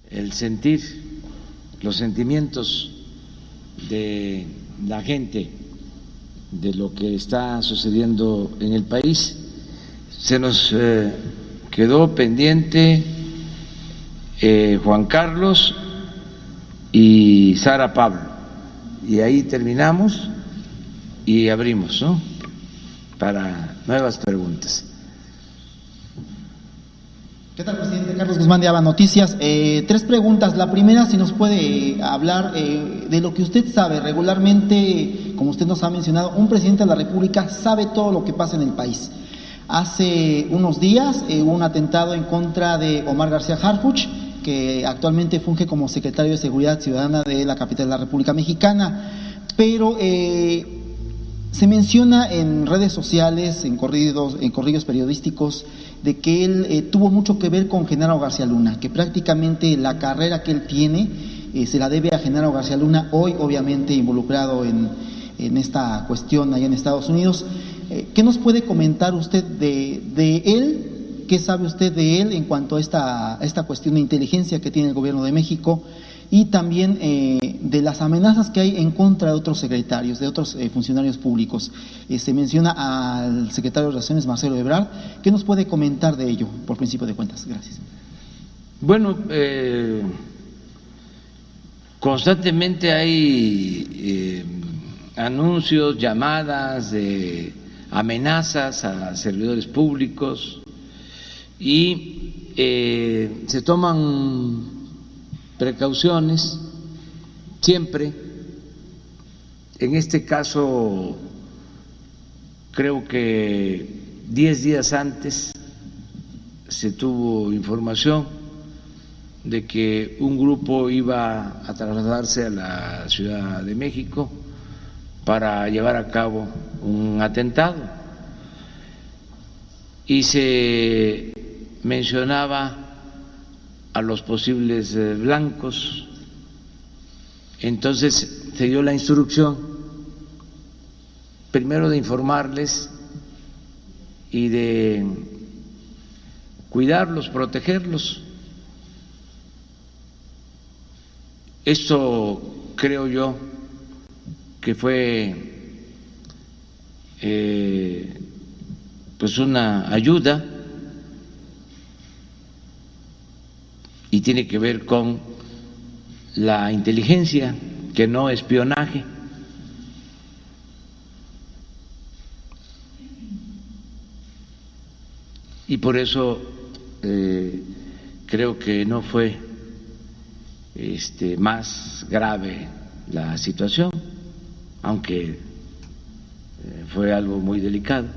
el sentir, los sentimientos de la gente, de lo que está sucediendo en el país. Se nos quedó pendiente Juan Carlos y Sara Pablo, y ahí terminamos y abrimos, ¿no?, para nuevas preguntas. ¿Qué tal, presidente? Carlos Guzmán de ABA Noticias. 3 preguntas. La primera, si nos puede hablar de lo que usted sabe. Regularmente, como usted nos ha mencionado, un presidente de la República sabe todo lo que pasa en el país. Hace unos días hubo un atentado en contra de Omar García Harfuch, que actualmente funge como secretario de Seguridad Ciudadana de la capital de la República Mexicana, pero se menciona en redes sociales, en corrillos periodísticos, de que él tuvo mucho que ver con Genaro García Luna, que prácticamente la carrera que él tiene se la debe a Genaro García Luna, hoy obviamente involucrado en esta cuestión allá en Estados Unidos. ¿Qué nos puede comentar usted de él? ¿Qué sabe usted de él en cuanto a esta cuestión de inteligencia que tiene el gobierno de México? Y también de las amenazas que hay en contra de otros secretarios, de otros funcionarios públicos. Se menciona al secretario de Relaciones, Marcelo Ebrard. ¿Qué nos puede comentar de ello, por principio de cuentas? Gracias. Bueno, constantemente hay anuncios, llamadas de amenazas a servidores públicos y se toman precauciones siempre. En este caso, creo que 10 días antes se tuvo información de que un grupo iba a trasladarse a la Ciudad de México para llevar a cabo un atentado y se mencionaba a los posibles blancos. Entonces se dio la instrucción primero de informarles y de cuidarlos, protegerlos. Esto creo yo que fue pues una ayuda y tiene que ver con la inteligencia, que no espionaje. Y por eso creo que no fue más grave la situación, aunque fue algo muy delicado.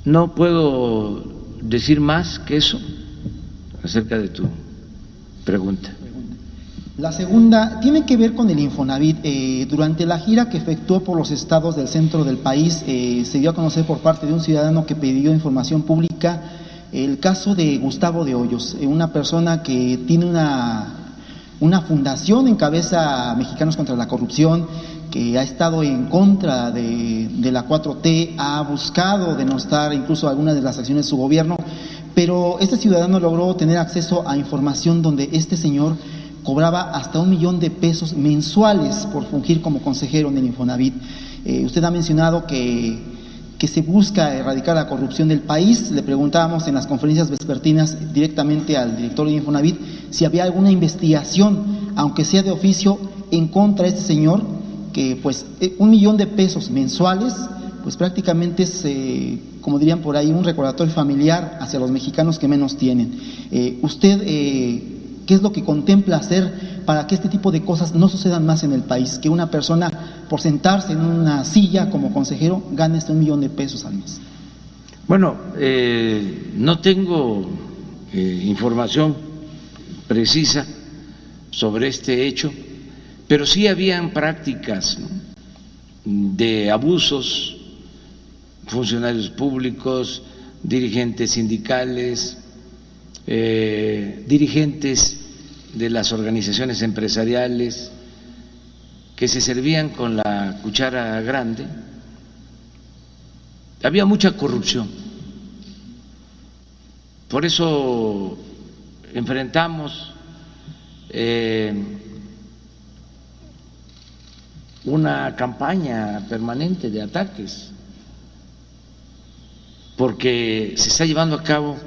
No puedo decir más que eso acerca de tu pregunta. La segunda tiene que ver con el Infonavit. Durante la gira que efectuó por los estados del centro del país, se dio a conocer por parte de un ciudadano que pidió información pública el caso de Gustavo de Hoyos, una persona que tiene una fundación, encabeza Mexicanos contra la Corrupción, que ha estado en contra de la 4T, ha buscado denostar incluso algunas de las acciones de su gobierno, pero este ciudadano logró tener acceso a información donde este señor cobraba hasta $1 millón mensuales por fungir como consejero en el Infonavit. Usted ha mencionado que se busca erradicar la corrupción del país. Le preguntábamos en las conferencias vespertinas directamente al director de Infonavit si había alguna investigación, aunque sea de oficio, en contra de este señor, que pues $1 millón mensuales, pues prácticamente es, como dirían por ahí, un recordatorio familiar hacia los mexicanos que menos tienen. Usted, ¿qué es lo que contempla hacer para que este tipo de cosas no sucedan más en el país? Que una persona, por sentarse en una silla como consejero, gane hasta $1 millón al mes. Bueno, no tengo información precisa sobre este hecho, pero sí habían prácticas, ¿no?, de abusos, funcionarios públicos, dirigentes sindicales, dirigentes de las organizaciones empresariales que se servían con la cuchara grande. Había mucha corrupción. Por eso enfrentamos una campaña permanente de ataques, porque se está llevando a cabo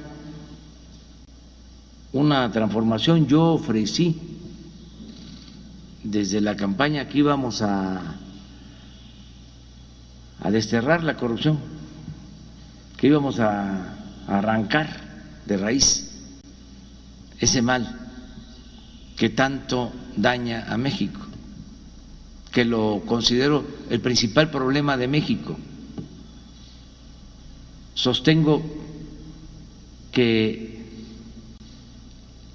una transformación. Yo ofrecí desde la campaña que íbamos a desterrar la corrupción, que íbamos a arrancar de raíz ese mal que tanto daña a México, que lo considero el principal problema de México. Sostengo que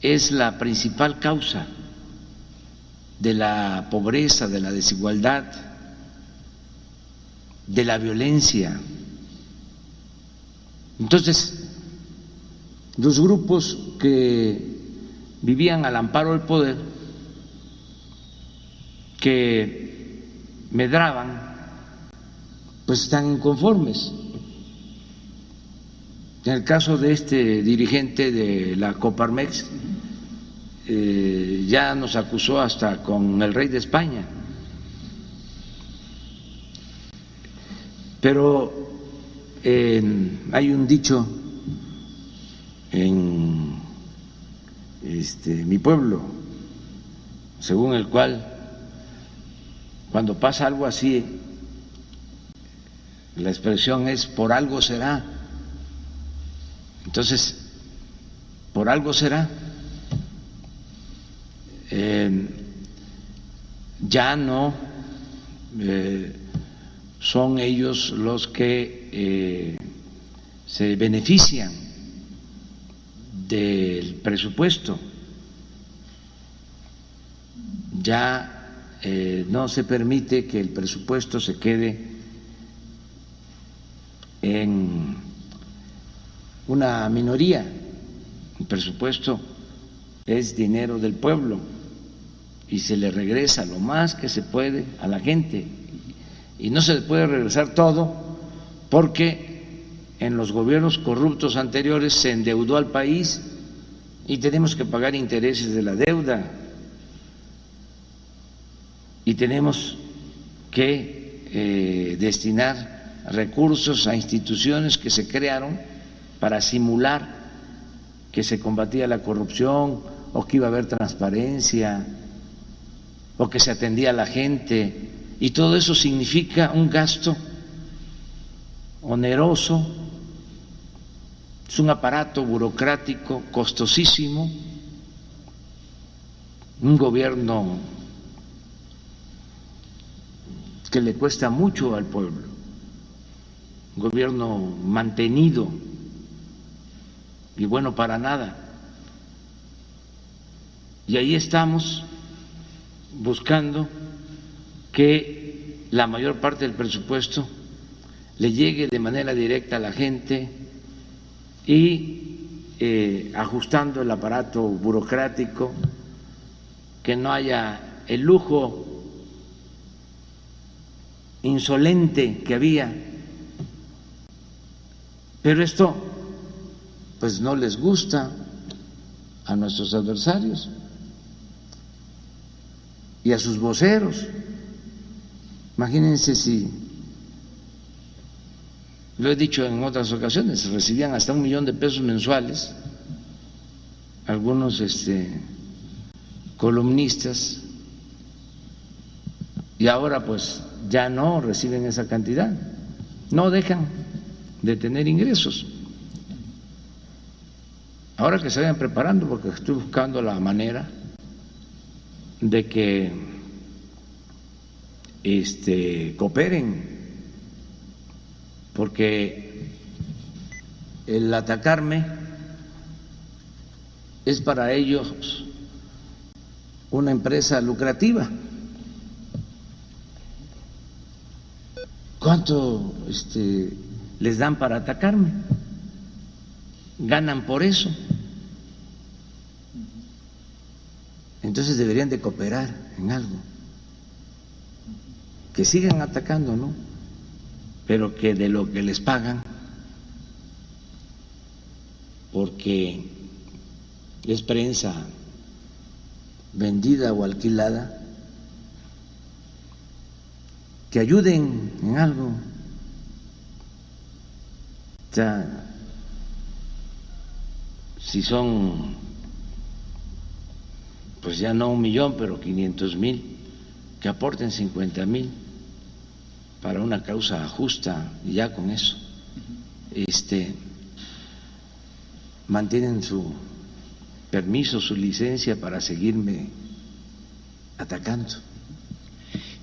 es la principal causa de la pobreza, de la desigualdad, de la violencia. Entonces, los grupos que vivían al amparo del poder, que medraban, pues están inconformes. En el caso de este dirigente de la Coparmex, ya nos acusó hasta con el rey de España. Pero hay un dicho en mi pueblo, según el cual cuando pasa algo así, la expresión es por algo será. Entonces, por algo será. Ya no son ellos los que se benefician del presupuesto, ya no se permite que el presupuesto se quede en una minoría. El presupuesto es dinero del pueblo y se le regresa lo más que se puede a la gente, y no se le puede regresar todo porque en los gobiernos corruptos anteriores se endeudó al país y tenemos que pagar intereses de la deuda, y tenemos que destinar recursos a instituciones que se crearon para simular que se combatía la corrupción o que iba a haber transparencia o que se atendía a la gente, y todo eso significa un gasto oneroso, es un aparato burocrático costosísimo, un gobierno que le cuesta mucho al pueblo, un gobierno mantenido y bueno para nada. Y ahí estamos buscando que la mayor parte del presupuesto le llegue de manera directa a la gente y ajustando el aparato burocrático, que no haya el lujo insolente que había. Pero esto pues no les gusta a nuestros adversarios y a sus voceros. Imagínense, si, lo he dicho en otras ocasiones, recibían hasta 1 millón de pesos mensuales algunos columnistas, y ahora pues ya no reciben esa cantidad, no dejan de tener ingresos. Ahora que se vayan preparando, porque estoy buscando la manera de que cooperen, porque el atacarme es para ellos una empresa lucrativa. ¿Cuánto les dan para atacarme? Ganan por eso. Entonces deberían de cooperar en algo, que sigan atacando, ¿no? Pero que de lo que les pagan, porque es prensa vendida o alquilada, que ayuden en algo. O sea, si son, pues ya no 1,000,000, pero 500,000, que aporten 50,000 para una causa justa, y ya con eso mantienen su permiso, su licencia para seguirme atacando.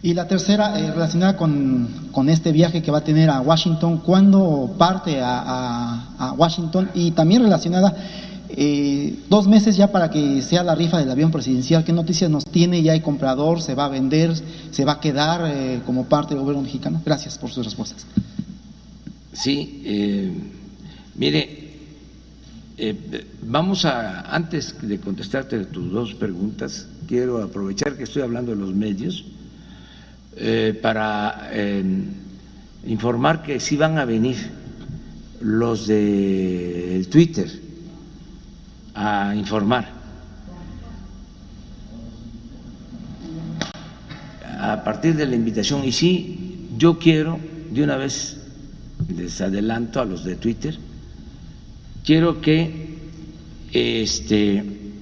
Y la tercera, relacionada con este viaje que va a tener a Washington, ¿cuándo parte a Washington? Y también relacionada, 2 meses ya para que sea la rifa del avión presidencial, ¿qué noticias nos tiene? ¿Ya hay comprador? ¿Se va a vender? ¿Se va a quedar como parte del gobierno mexicano? Gracias por sus respuestas. Sí, mire, antes de contestarte tus 2 preguntas, quiero aprovechar que estoy hablando de los medios para informar que sí van a venir los de Twitter a informar a partir de la invitación. Y sí, yo quiero, de una vez les adelanto a los de Twitter, quiero que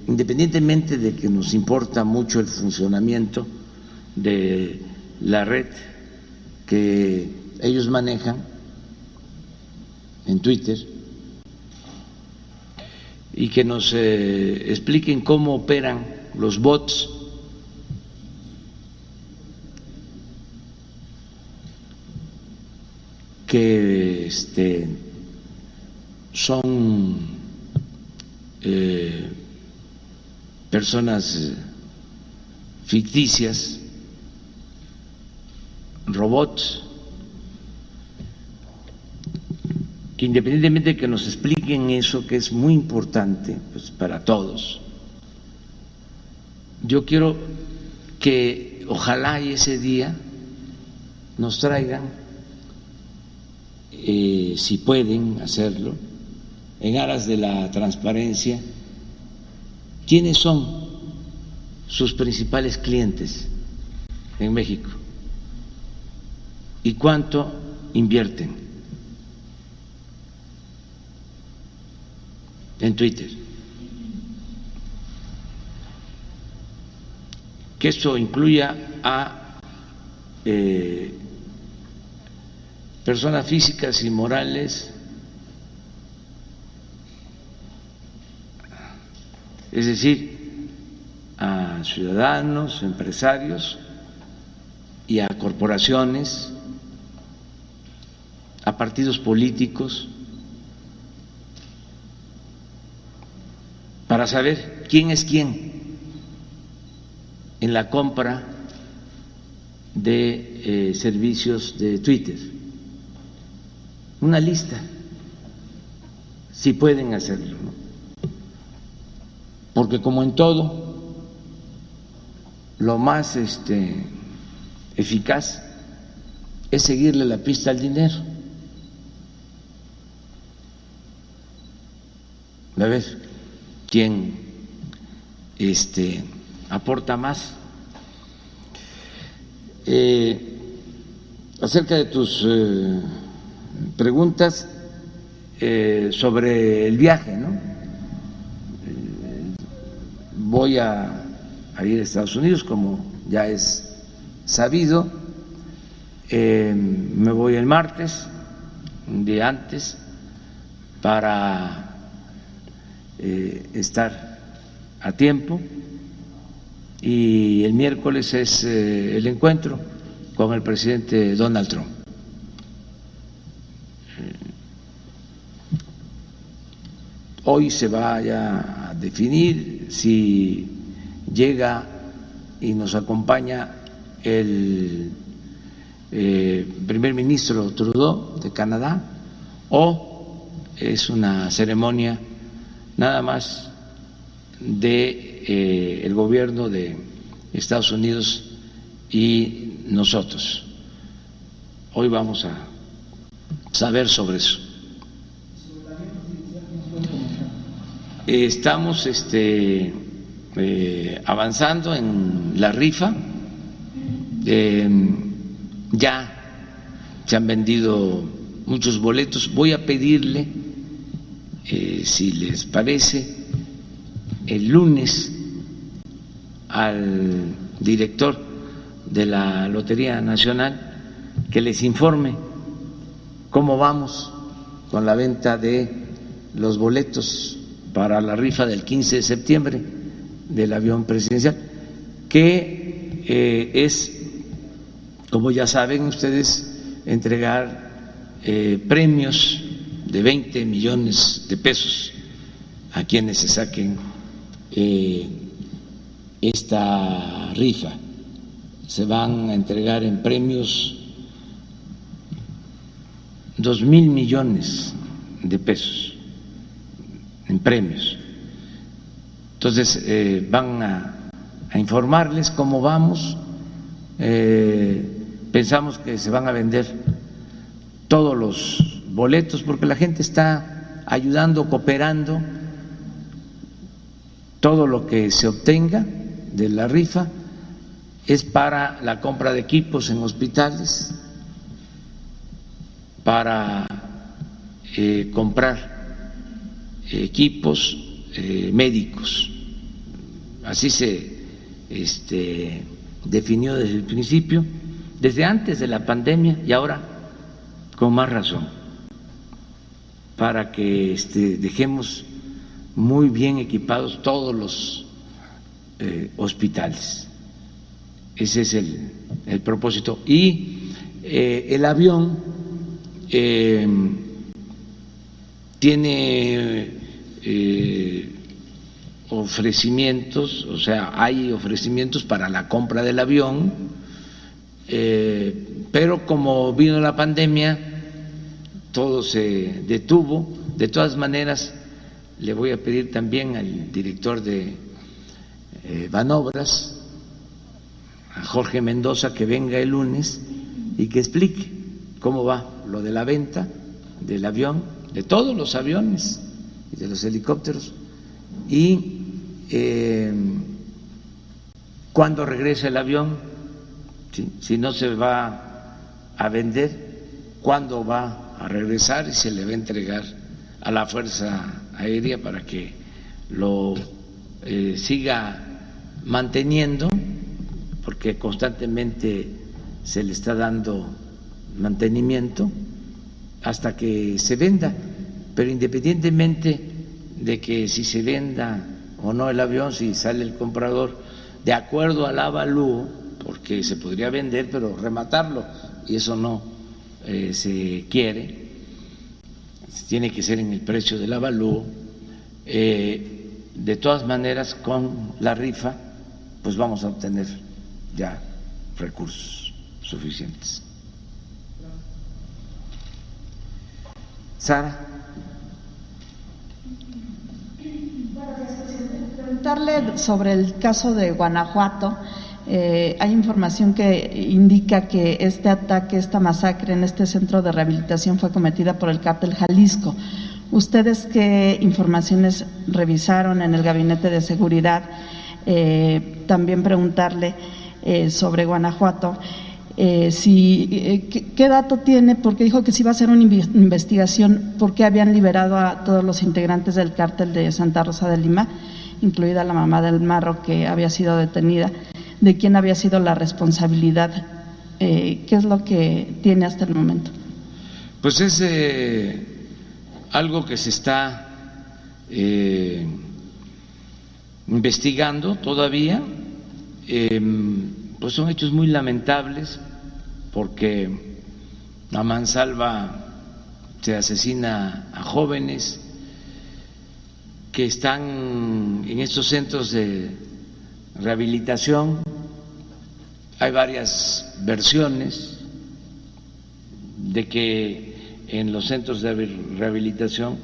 independientemente de que nos importa mucho el funcionamiento de la red que ellos manejan en Twitter, y que nos expliquen cómo operan los bots, que son personas ficticias, robots, que independientemente de que nos expliquen eso, que es muy importante pues, para todos, yo quiero que ojalá y ese día nos traigan, si pueden hacerlo, en aras de la transparencia, quiénes son sus principales clientes en México y cuánto invierten en Twitter. Que esto incluya a personas físicas y morales, es decir, a ciudadanos, empresarios y a corporaciones, a partidos políticos, para saber quién es quién en la compra de servicios de Twitter. Una lista, si pueden hacerlo, ¿no? Porque como en todo, lo más eficaz es seguirle la pista al dinero. A ver quién aporta más. Acerca de tus preguntas sobre el viaje, ¿no? Voy a ir a Estados Unidos, como ya es sabido. Me voy el martes, un día antes, para estar a tiempo, y el miércoles es el encuentro con el presidente Donald Trump. Hoy se va ya a definir si llega y nos acompaña el primer ministro Trudeau de Canadá, o es una ceremonia nada más de el gobierno de Estados Unidos y nosotros. Hoy vamos a saber sobre eso. estamos avanzando en la rifa. Ya se han vendido muchos boletos. Voy a pedirle, si les parece, el lunes al director de la Lotería Nacional que les informe cómo vamos con la venta de los boletos para la rifa del 15 de septiembre del avión presidencial, que es, como ya saben ustedes, entregar premios de 20 millones de pesos a quienes se saquen esta rifa. Se van a entregar en premios 2,000 millones de pesos en premios. Entonces van a informarles cómo vamos. Pensamos que se van a vender todos los boletos porque la gente está ayudando, cooperando. Todo lo que se obtenga de la rifa es para la compra de equipos en hospitales, para comprar equipos médicos. Así se definió desde el principio, desde antes de la pandemia y ahora con más razón, para que dejemos muy bien equipados todos los hospitales. Ese es el propósito. Y el avión tiene ofrecimientos, o sea, hay ofrecimientos para la compra del avión, pero como vino la pandemia, todo se detuvo. De todas maneras, le voy a pedir también al director de Banobras, a Jorge Mendoza, que venga el lunes y que explique cómo va lo de la venta del avión, de todos los aviones y de los helicópteros, y cuándo regresa el avión, ¿sí? Si no se va a vender, cuándo va a regresar y se le va a entregar a la Fuerza Aérea para que lo siga manteniendo, porque constantemente se le está dando mantenimiento hasta que se venda. Pero independientemente de que si se venda o no el avión, si sale el comprador de acuerdo al avalúo, porque se podría vender pero rematarlo, y eso no se quiere, tiene que ser en el precio del avalúo. De todas maneras, con la rifa pues vamos a obtener ya recursos suficientes. Sara. Preguntarle sobre el caso de Guanajuato. Hay información que indica que este ataque, esta masacre en este centro de rehabilitación fue cometida por el Cártel Jalisco. ¿Ustedes qué informaciones revisaron en el Gabinete de Seguridad? También preguntarle sobre Guanajuato, ¿qué dato tiene? Porque dijo que sí iba a hacer una investigación porque habían liberado a todos los integrantes del cártel de Santa Rosa de Lima, incluida la mamá del Marro, que había sido detenida. ¿De quién había sido la responsabilidad? ¿Qué es lo que tiene hasta el momento? Pues es algo que se está investigando todavía. Pues son hechos muy lamentables porque a mansalva se asesina a jóvenes que están en estos centros de rehabilitación. Hay varias versiones de que en los centros de rehabilitación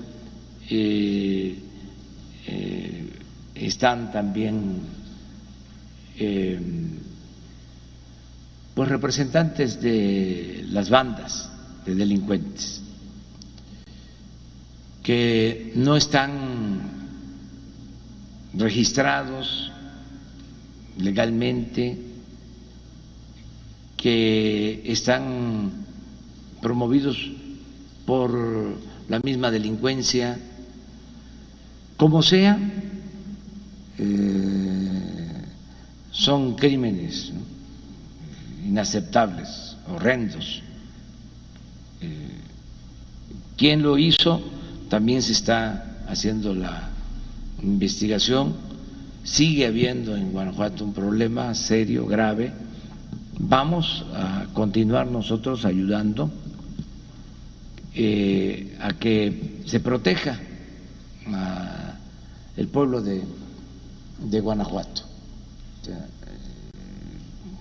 están también pues representantes de las bandas de delincuentes que no están registrados legalmente, que están promovidos por la misma delincuencia, como sea, son crímenes, ¿no?, inaceptables, horrendos. ¿Quién lo hizo? También se está haciendo la investigación. Sigue habiendo en Guanajuato un problema serio, grave. Vamos a continuar nosotros ayudando a que se proteja el pueblo de Guanajuato.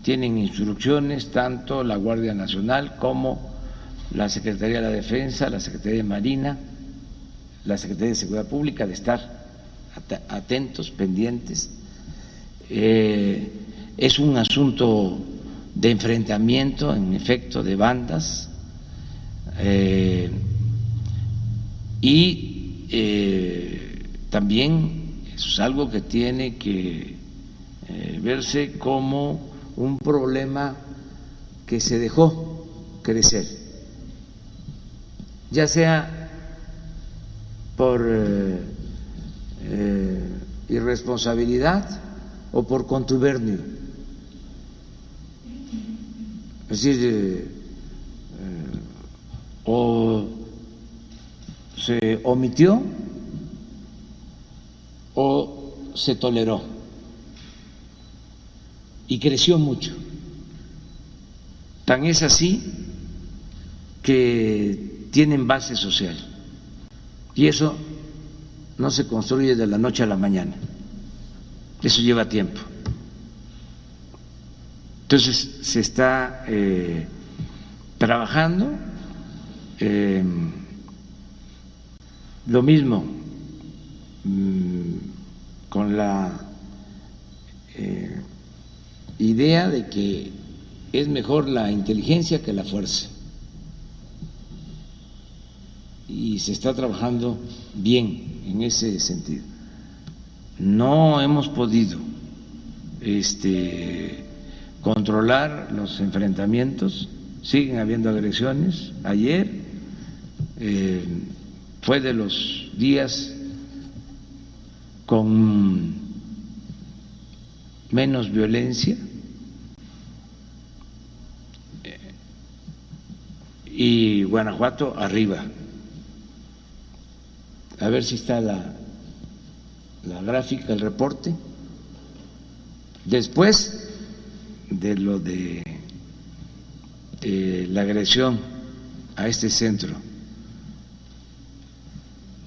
Tienen instrucciones tanto la Guardia Nacional como la Secretaría de la Defensa, la Secretaría de Marina, la Secretaría de Seguridad Pública, de estar atentos, pendientes. Es un asunto de enfrentamiento, en efecto, de bandas, y también es algo que tiene que verse como un problema que se dejó crecer, ya sea por irresponsabilidad o por contubernio. Es decir, o se omitió o se toleró, y creció mucho. Tan es así que tienen base social, y eso no se construye de la noche a la mañana, eso lleva tiempo. Entonces se está trabajando, lo mismo con la idea de que es mejor la inteligencia que la fuerza, y se está trabajando bien en ese sentido. No hemos podido controlar los enfrentamientos, siguen habiendo agresiones. Ayer fue de los días con menos violencia, y Guanajuato arriba. A ver si está la gráfica, el reporte. Después de lo de la agresión a este centro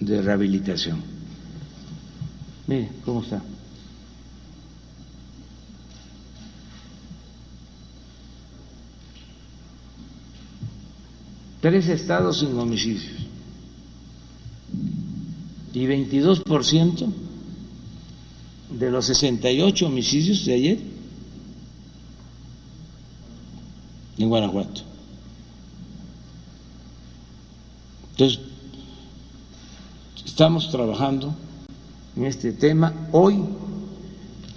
de rehabilitación. Mire cómo está. Tres estados sin homicidios y 22% de los 68 homicidios de ayer en Guanajuato. Entonces, estamos trabajando en este tema. Hoy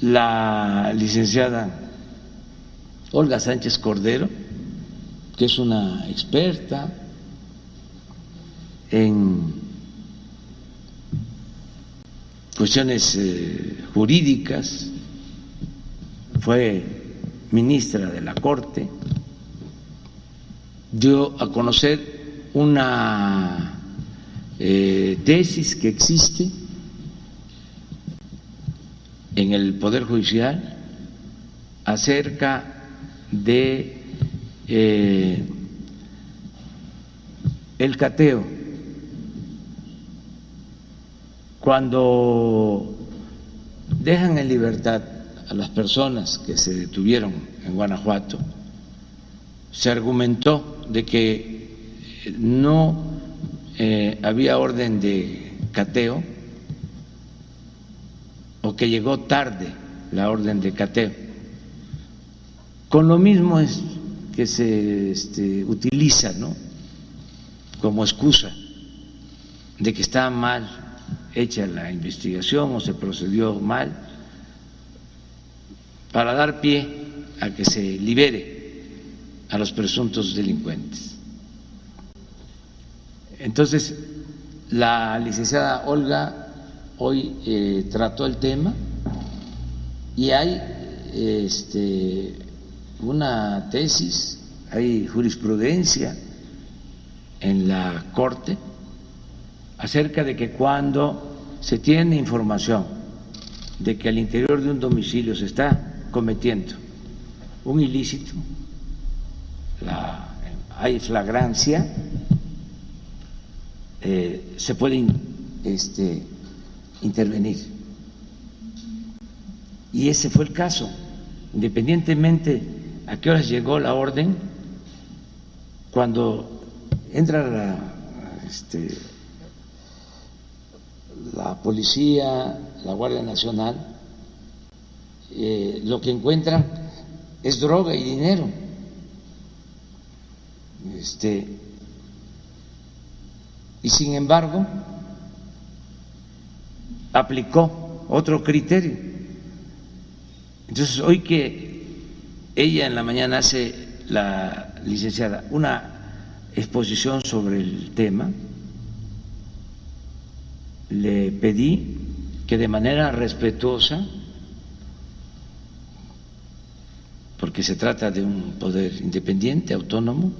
la licenciada Olga Sánchez Cordero, que es una experta en cuestiones jurídicas, fue ministra de la Corte, dio a conocer una tesis que existe en el Poder Judicial acerca de el cateo. Cuando dejan en libertad a las personas que se detuvieron en Guanajuato, se argumentó de que no había orden de cateo, o que llegó tarde la orden de cateo. Con lo mismo es que se utiliza, ¿no?, como excusa de que está mal hecha la investigación o se procedió mal, para dar pie a que se libere a los presuntos delincuentes. Entonces, la licenciada Olga hoy trató el tema y hay una tesis, hay jurisprudencia en la Corte acerca de que cuando se tiene información de que al interior de un domicilio se está cometiendo un ilícito, hay flagrancia, se puede intervenir. Y ese fue el caso, independientemente a qué horas llegó la orden, cuando entra la policía, la Guardia Nacional, lo que encuentran es droga y dinero. Y sin embargo, aplicó otro criterio. Entonces, hoy que ella en la mañana hace, la licenciada, una exposición sobre el tema, le pedí que de manera respetuosa, porque se trata de un poder independiente, autónomo,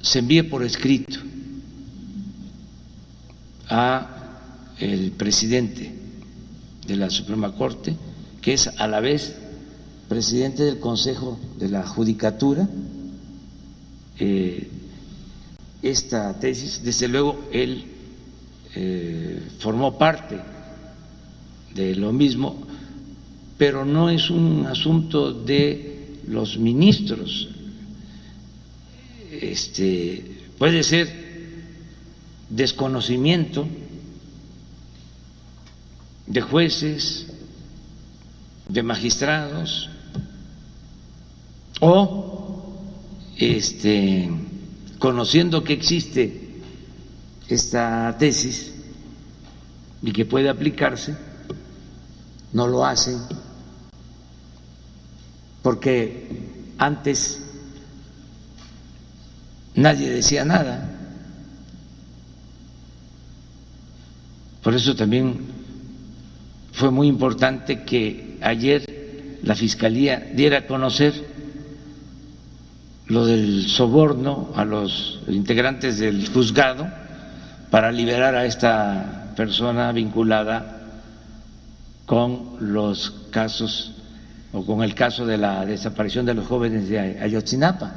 se envíe por escrito a el presidente de la Suprema Corte, que es a la vez presidente del Consejo de la Judicatura, esta tesis. Desde luego él formó parte de lo mismo, pero no es un asunto de los ministros. Puede ser desconocimiento de jueces, de magistrados, o conociendo que existe esta tesis y que puede aplicarse, no lo hacen, porque antes nadie decía nada. Por eso también fue muy importante que ayer la Fiscalía diera a conocer lo del soborno a los integrantes del juzgado para liberar a esta persona vinculada con los casos o con el caso de la desaparición de los jóvenes de Ayotzinapa.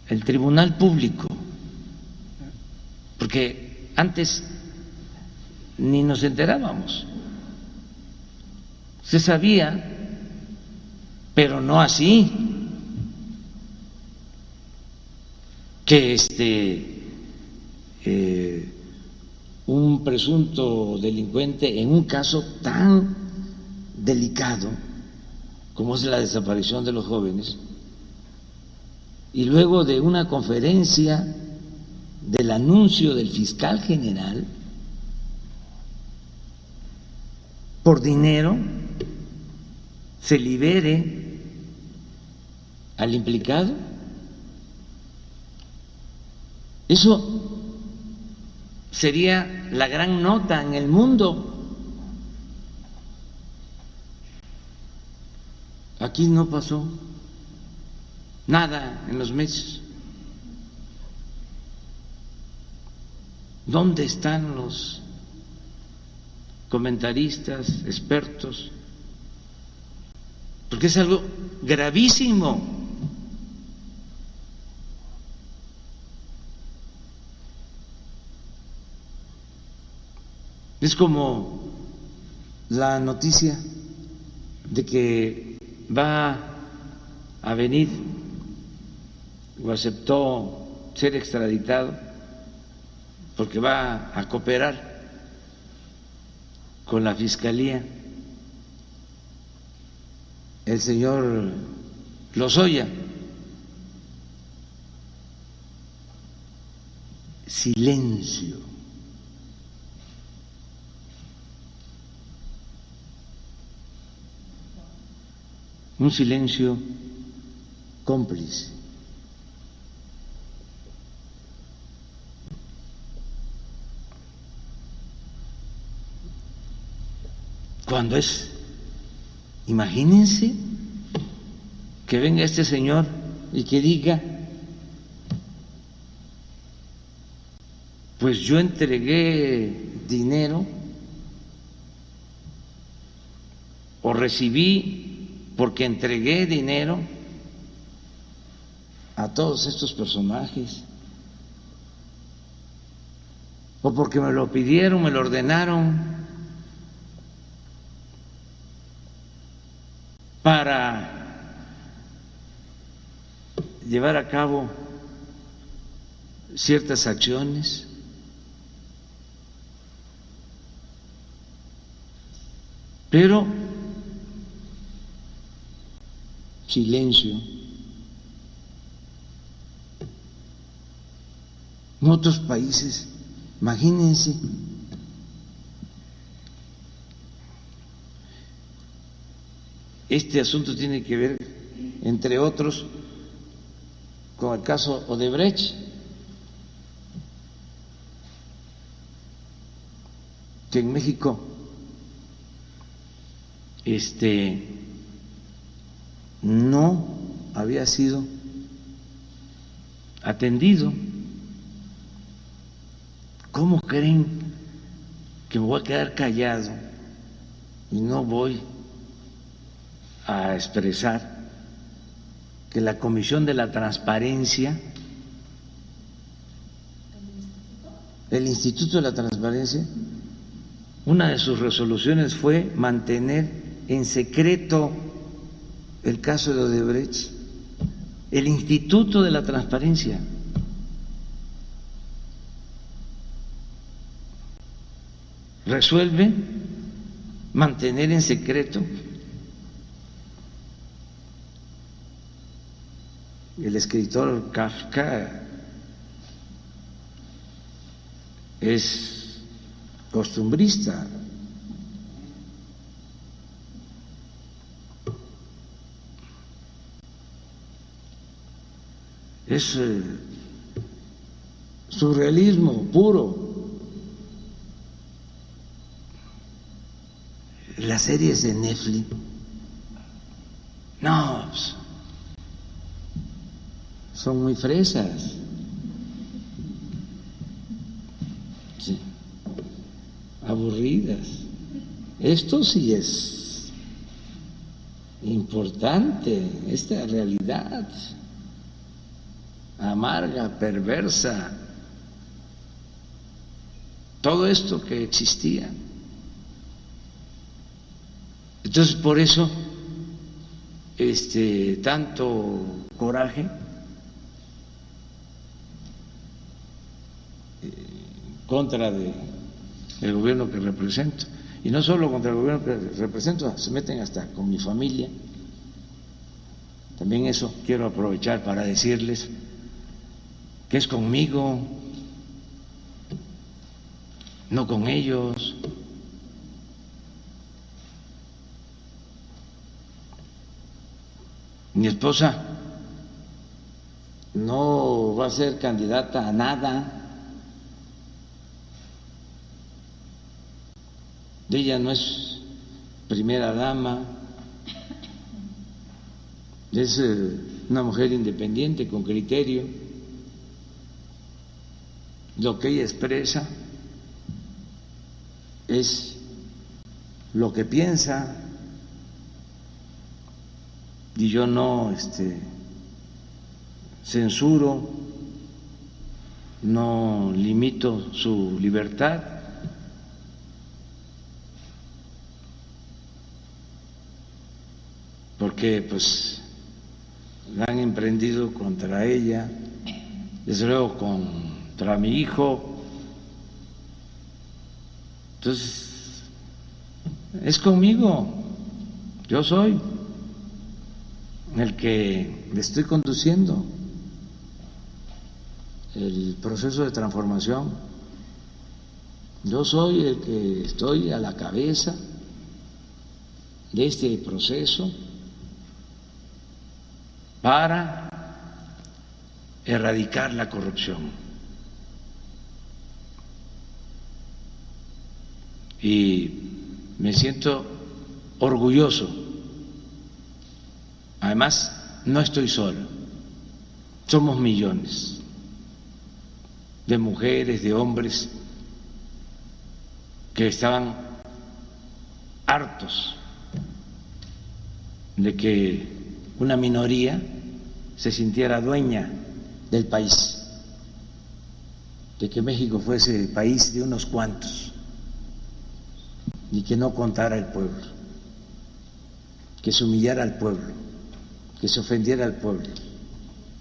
El Tribunal Público, porque antes ni nos enterábamos, se sabía, pero no así, que un presunto delincuente en un caso tan delicado como es la desaparición de los jóvenes, y luego de una conferencia del anuncio del fiscal general, por dinero se libere al implicado. Eso sería la gran nota en el mundo. Aquí no pasó nada en los medios. ¿Dónde están los comentaristas, expertos? Porque es algo gravísimo. Es como la noticia de que va a venir o aceptó ser extraditado porque va a cooperar con la Fiscalía el señor Lozoya. Silencio. un silencio cómplice. Cuando imagínense que venga este señor y que diga, pues yo entregué dinero o recibí porque entregué dinero a todos estos personajes, o porque me lo pidieron, me lo ordenaron, para llevar a cabo ciertas acciones. Pero silencio. En otros países, imagínense, este asunto tiene que ver, entre otros, con el caso Odebrecht, que en México no había sido atendido. ¿Cómo creen que me voy a quedar callado y no voy a expresar que la Comisión de la Transparencia, el Instituto de la Transparencia, una de sus resoluciones fue mantener en secreto el caso de Odebrecht? El Instituto de la Transparencia. Resuelve mantener en secreto el escritor Kafka es costumbrista. Es surrealismo puro. Las series de Netflix, no, pues, son muy fresas. Sí, aburridas. Esto sí es importante, esta realidad amarga, perversa, todo esto que existía. Entonces, por eso, tanto coraje contra el gobierno que represento, y no solo contra el gobierno que represento, se meten hasta con mi familia. También eso quiero aprovechar para decirles que es conmigo, no con ellos. Mi esposa no va a ser candidata a nada. Ella no es primera dama, es una mujer independiente, con criterio. Lo que ella expresa es lo que piensa, y yo no censuro, no limito su libertad. Porque pues la han emprendido contra ella, desde luego contra mi hijo. Entonces, es conmigo, yo soy el que le estoy conduciendo el proceso de transformación. Yo soy el que estoy a la cabeza de este proceso para erradicar la corrupción. Y me siento orgulloso. Además, no estoy solo. Somos millones de mujeres, de hombres que estaban hartos de que una minoría se sintiera dueña del país, de que México fuese el país de unos cuantos y que no contara el pueblo, que se humillara al pueblo, que se ofendiera al pueblo,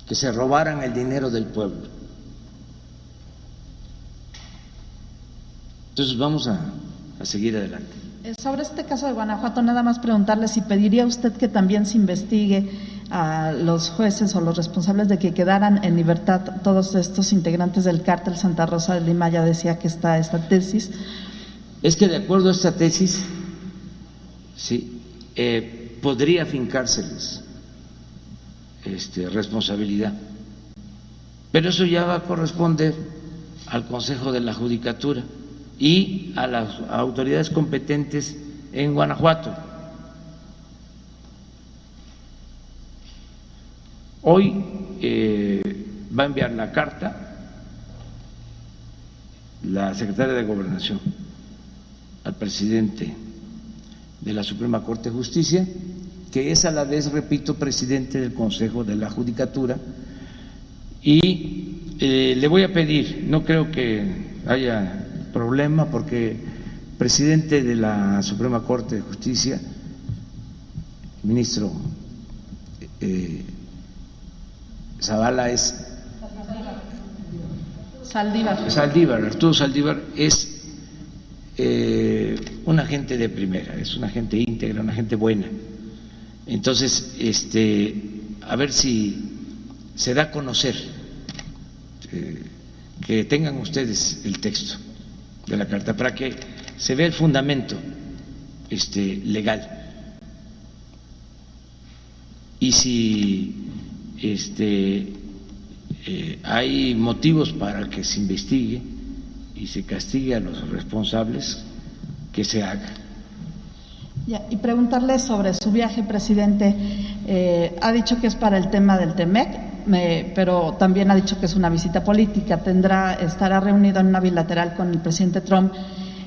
que se robaran el dinero del pueblo. Entonces vamos a seguir adelante. Sobre este caso de Guanajuato, nada más preguntarle si pediría usted que también se investigue a los jueces o los responsables de que quedaran en libertad todos estos integrantes del cártel Santa Rosa de Lima. Ya decía que está esta tesis. Es que de acuerdo a esta tesis, sí, podría fincárseles responsabilidad, pero eso ya va a corresponder al Consejo de la Judicatura y a las autoridades competentes en Guanajuato. Hoy va a enviar la carta la secretaria de Gobernación al presidente de la Suprema Corte de Justicia, que es a la vez, repito, presidente del Consejo de la Judicatura, y le voy a pedir, no creo que haya problema porque el presidente de la Suprema Corte de Justicia, ministro Zavala, es Saldívar, Arturo Saldívar, es una gente de primera, es una gente íntegra, una gente buena. Entonces, a ver si se da a conocer, que tengan ustedes el texto de la carta para que se vea el fundamento legal. Y si hay motivos para que se investigue y se castigue a los responsables, que se haga. Ya, y preguntarle sobre su viaje, presidente. Ha dicho que es para el tema del TEMEC, pero también ha dicho que es una visita política. Estará reunido en una bilateral con el presidente Trump.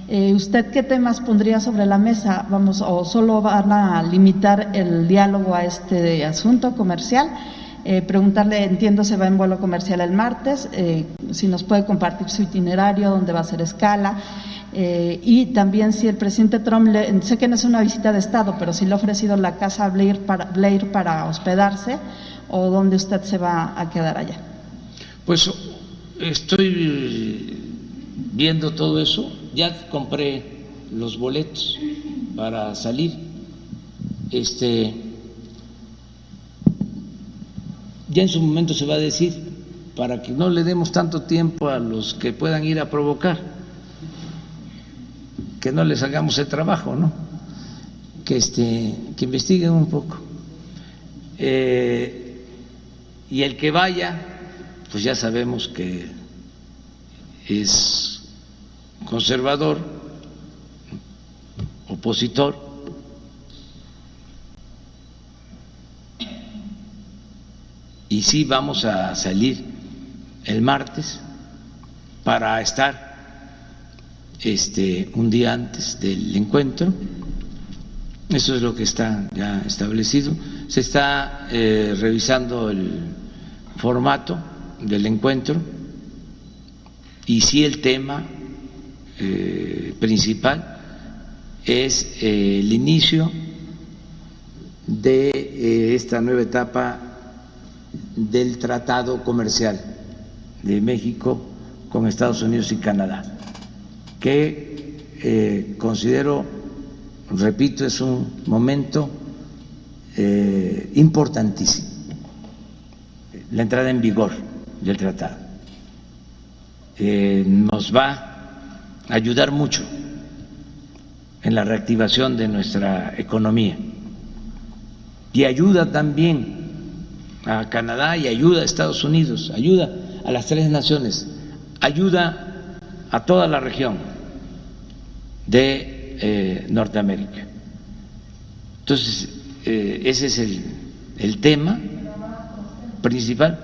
¿Usted qué temas pondría sobre la mesa? ¿O solo van a limitar el diálogo a este asunto comercial? Preguntarle, entiendo, se va en vuelo comercial el martes, si nos puede compartir su itinerario, dónde va a hacer escala, y también si el presidente Trump, sé que no es una visita de Estado, pero si le ha ofrecido la casa Blair para hospedarse, o dónde usted se va a quedar allá. Pues estoy viendo todo eso, ya compré los boletos para salir, ya en su momento se va a decir, para que no le demos tanto tiempo a los que puedan ir a provocar, que no les hagamos el trabajo, ¿no? Que investiguen un poco. Y el que vaya, pues ya sabemos que es conservador, opositor, y sí vamos a salir el martes para estar un día antes del encuentro. Eso es lo que está ya establecido. Se está revisando el formato del encuentro y sí el tema principal es el inicio de esta nueva etapa del tratado comercial de México con Estados Unidos y Canadá, que considero, repito, es un momento importantísimo, la entrada en vigor del tratado. Nos va a ayudar mucho en la reactivación de nuestra economía y ayuda también a Canadá y ayuda a Estados Unidos, ayuda a las 3 naciones, ayuda a toda la región de Norteamérica. Entonces, ese es el tema principal.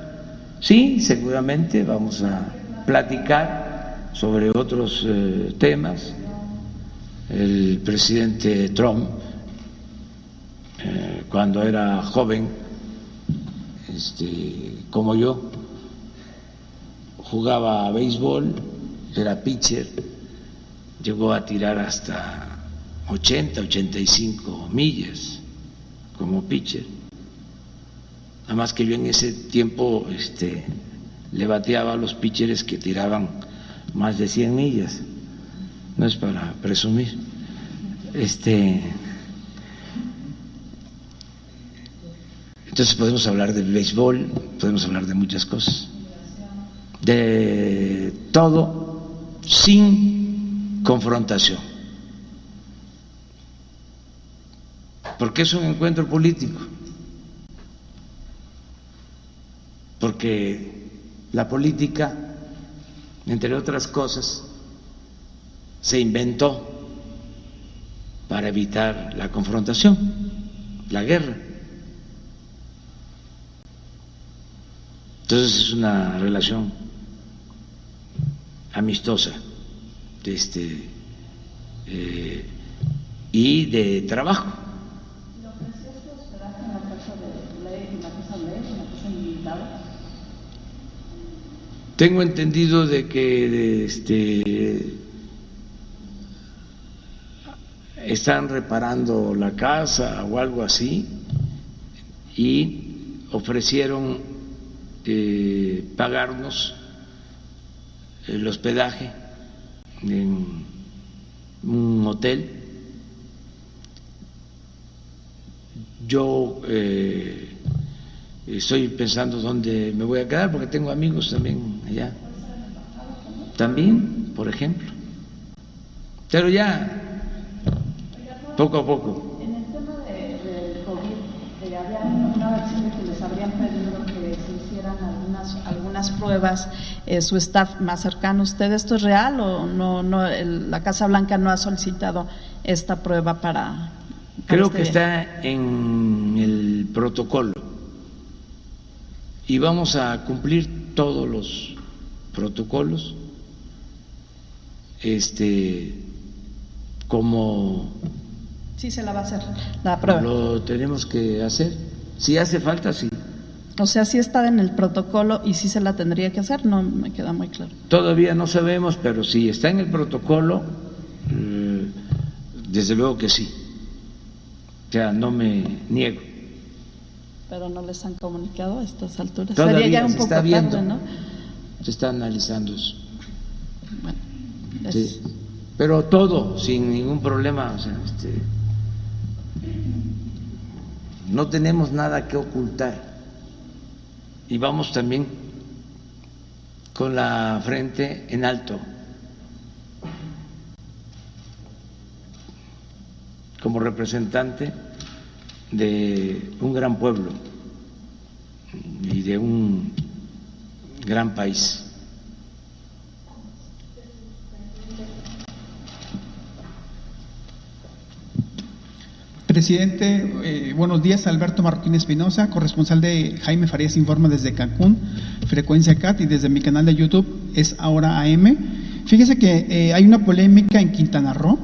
Sí, seguramente vamos a platicar sobre otros temas. El presidente Trump, cuando era joven, como yo, jugaba a béisbol, era pitcher, llegó a tirar hasta 80, 85 millas como pitcher. Además que yo en ese tiempo le bateaba a los pitchers que tiraban más de 100 millas. No es para presumir. Entonces podemos hablar del béisbol, podemos hablar de muchas cosas, de todo sin confrontación, porque es un encuentro político, porque la política, entre otras cosas, se inventó para evitar la confrontación, la guerra. Entonces es una relación amistosa y de trabajo. ¿Le ofreció su hospedaje en la casa de Ley, en la casa de Ley, en la casa militar? Tengo entendido de que están reparando la casa o algo así y ofrecieron pagarnos el hospedaje en un hotel. Yo estoy pensando dónde me voy a quedar porque tengo amigos también allá. También, por ejemplo. Pero ya, poco a poco. En el tema del COVID, había una versión de que les habrían pedido que se hicieran algunas pruebas, su staff más cercano. ¿Usted esto es real o no? La Casa Blanca no ha solicitado esta prueba para Creo que está en el protocolo y vamos a cumplir todos los protocolos como sí se la va a hacer la prueba. Lo tenemos que hacer. Si hace falta, sí. O sea, sí está en el protocolo y sí se la tendría que hacer, no me queda muy claro. Todavía no sabemos, pero si está en el protocolo, desde luego que sí. O sea, no me niego. Pero no les han comunicado a estas alturas. Todavía sería ya un se poco está viendo, tarde, ¿no? Se está analizando eso. Bueno, Sí. Pero todo sin ningún problema, o sea, no tenemos nada que ocultar y vamos también con la frente en alto, como representante de un gran pueblo y de un gran país. Presidente, buenos días. Alberto Marroquín Espinosa, corresponsal de Jaime Farías Informa desde Cancún, frecuencia CAT, y desde mi canal de YouTube es Ahora AM. Fíjese que hay una polémica en Quintana Roo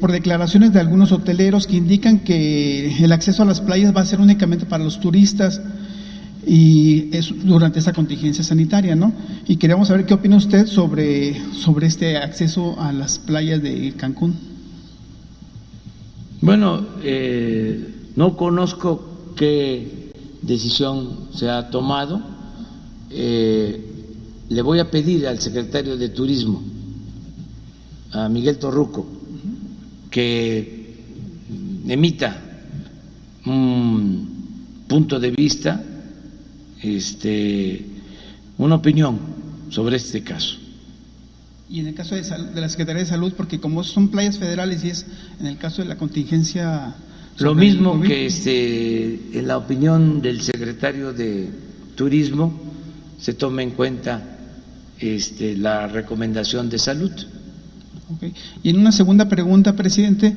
por declaraciones de algunos hoteleros que indican que el acceso a las playas va a ser únicamente para los turistas y es durante esta contingencia sanitaria, ¿no? Y queríamos saber qué opina usted sobre este acceso a las playas de Cancún. Bueno, no conozco qué decisión se ha tomado. Le voy a pedir al secretario de Turismo, a Miguel Torruco, que emita un punto de vista, una opinión sobre este caso. Y en el caso de la Secretaría de Salud, porque como son playas federales y es en el caso de la contingencia Lo mismo que en la opinión del secretario de Turismo se tome en cuenta la recomendación de salud. Okay. Y en una segunda pregunta, presidente,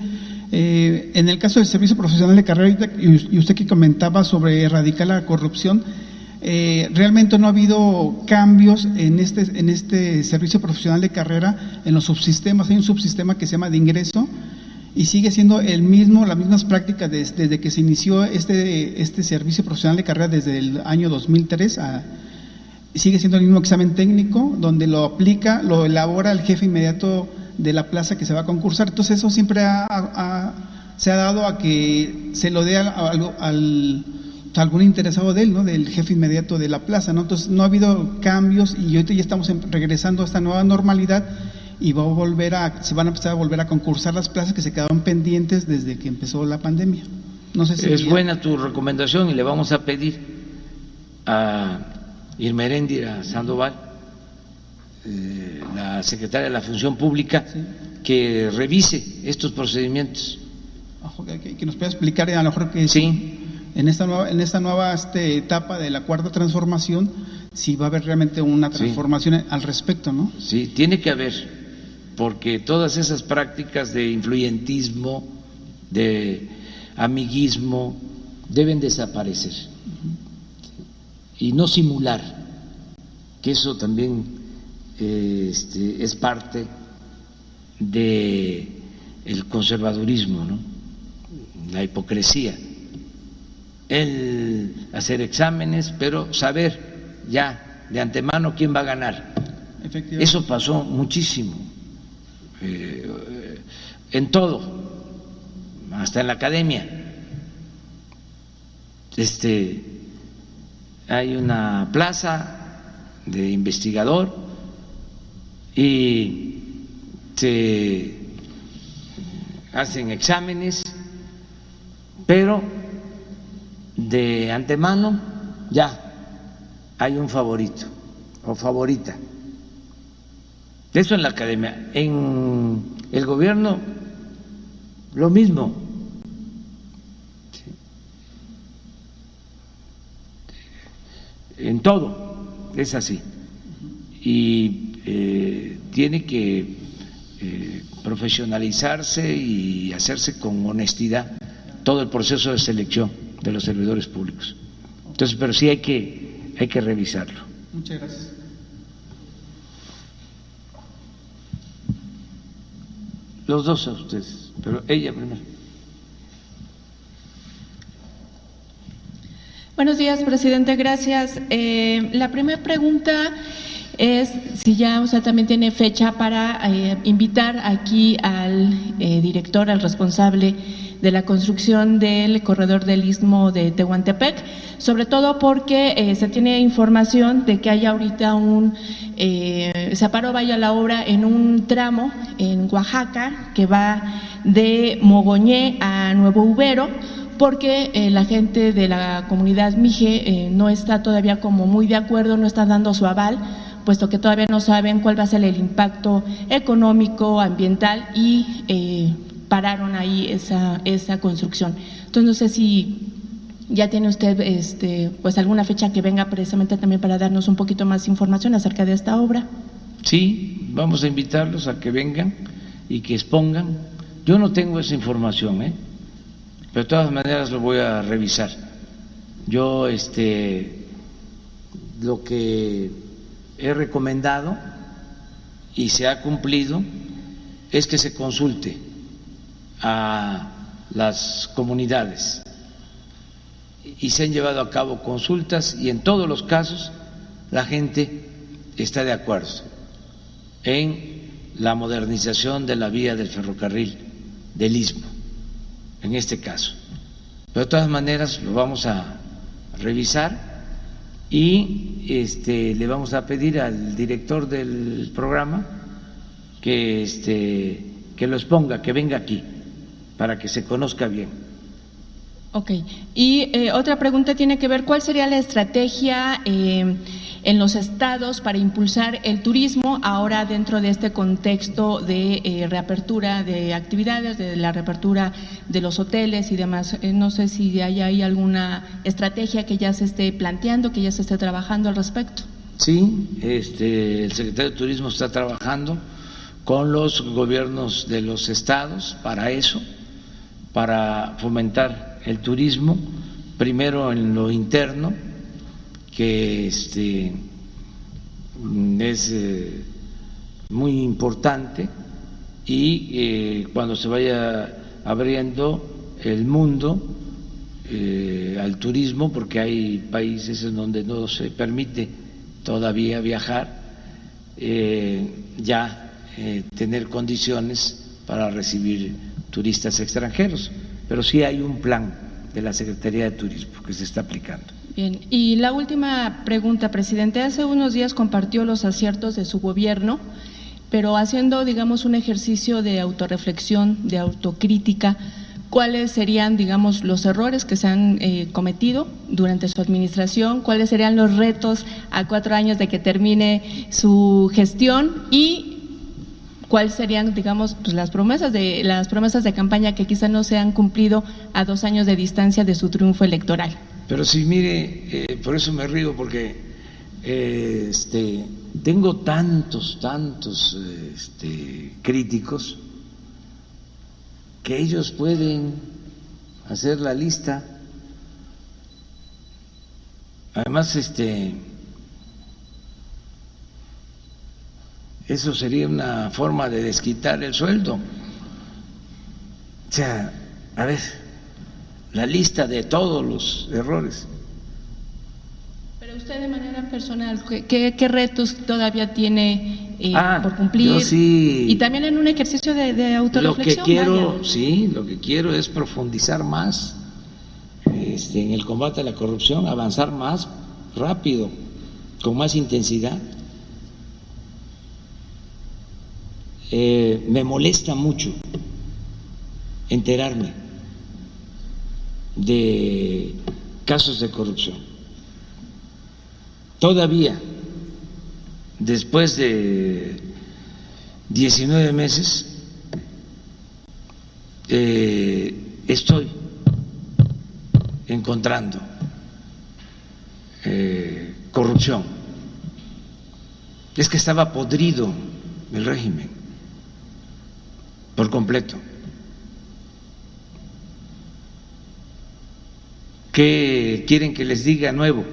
en el caso del servicio profesional de carrera, y usted que comentaba sobre erradicar la corrupción, realmente no ha habido cambios en este servicio profesional de carrera, en los subsistemas. Hay un subsistema que se llama de ingreso y sigue siendo las mismas prácticas desde que se inició este servicio profesional de carrera desde el año 2003 sigue siendo el mismo examen técnico, donde lo elabora el jefe inmediato de la plaza que se va a concursar. Entonces eso siempre se ha dado a que se lo dé a algún interesado de él, ¿no? Del jefe inmediato de la plaza, ¿no? Entonces no ha habido cambios y ahorita ya estamos regresando a esta nueva normalidad y se van a empezar a volver a concursar las plazas que se quedaron pendientes desde que empezó la pandemia. No sé si es buena tu recomendación y le vamos a pedir a Irma Heréndira Sandoval, la secretaria de la Función Pública, sí, que revise estos procedimientos. Que nos pueda explicar a lo mejor que sí, en esta nueva etapa de la cuarta transformación, si va a haber realmente una transformación al respecto, ¿no? Sí, tiene que haber, porque todas esas prácticas de influyentismo, de amiguismo, deben desaparecer. Y no simular, que eso también es parte del conservadurismo, ¿no? La hipocresía, el hacer exámenes, pero saber ya de antemano quién va a ganar. Eso pasó muchísimo, en todo, hasta en la academia. Hay una plaza de investigador y se hacen exámenes, pero de antemano ya hay un favorito o favorita. Eso en la academia. En el gobierno lo mismo. En todo es así y tiene que profesionalizarse y hacerse con honestidad todo el proceso de selección de los servidores públicos. Entonces, pero sí hay que revisarlo. Muchas gracias. Los dos a ustedes, pero ella primero. Buenos días, presidente, gracias. La primera pregunta es si ya usted también tiene fecha para invitar aquí al director, al responsable de la construcción del corredor del Istmo de Tehuantepec, sobre todo porque se tiene información de que hay ahorita se paró vaya la obra en un tramo en Oaxaca que va de Mogoñé a Nuevo Ubero, porque la gente de la comunidad Mije no está todavía como muy de acuerdo, no está dando su aval, puesto que todavía no saben cuál va a ser el impacto económico, ambiental y pararon ahí esa construcción. Entonces no sé si ya tiene usted pues alguna fecha que venga precisamente también para darnos un poquito más información acerca de esta obra. Sí, vamos a invitarlos a que vengan y que expongan. Yo no tengo esa información, pero de todas maneras lo voy a revisar. Yo lo que he recomendado y se ha cumplido es que se consulte a las comunidades y se han llevado a cabo consultas y en todos los casos la gente está de acuerdo en la modernización de la vía del ferrocarril del Istmo, en este caso. Pero de todas maneras lo vamos a revisar y le vamos a pedir al director del programa que lo exponga, que venga aquí para que se conozca bien. Ok. Y otra pregunta tiene que ver, ¿cuál sería la estrategia en los estados para impulsar el turismo ahora dentro de este contexto de reapertura de actividades, de la reapertura de los hoteles y demás? No sé si hay alguna estrategia que ya se esté planteando, que ya se esté trabajando al respecto. Sí, el secretario de Turismo está trabajando con los gobiernos de los estados para eso, para fomentar el turismo, primero en lo interno, que es muy importante, y cuando se vaya abriendo el mundo al turismo, porque hay países en donde no se permite todavía viajar, tener condiciones para recibir turistas extranjeros, pero sí hay un plan de la Secretaría de Turismo que se está aplicando. Bien, y la última pregunta, presidente. Hace unos días compartió los aciertos de su gobierno, pero haciendo, digamos, un ejercicio de autorreflexión, de autocrítica, ¿cuáles serían, digamos, los errores que se han cometido durante su administración? ¿Cuáles serían los retos a 4 años de que termine su gestión? Y ¿cuáles serían, digamos, pues las promesas de campaña que quizá no se han cumplido a 2 años de distancia de su triunfo electoral? Pero sí, mire, por eso me río, porque tengo tantos críticos que ellos pueden hacer la lista. Además, eso sería una forma de desquitar el sueldo. O sea, a ver, la lista de todos los errores. Pero usted de manera personal, ¿qué retos todavía tiene por cumplir? Yo sí, y también en un ejercicio de autorreflexión. Lo que quiero es profundizar más en el combate a la corrupción, avanzar más rápido, con más intensidad. Me molesta mucho enterarme de casos de corrupción. Todavía, después de 19 meses, estoy encontrando corrupción. Es que estaba podrido el régimen por completo. ¿Qué quieren que les diga nuevo?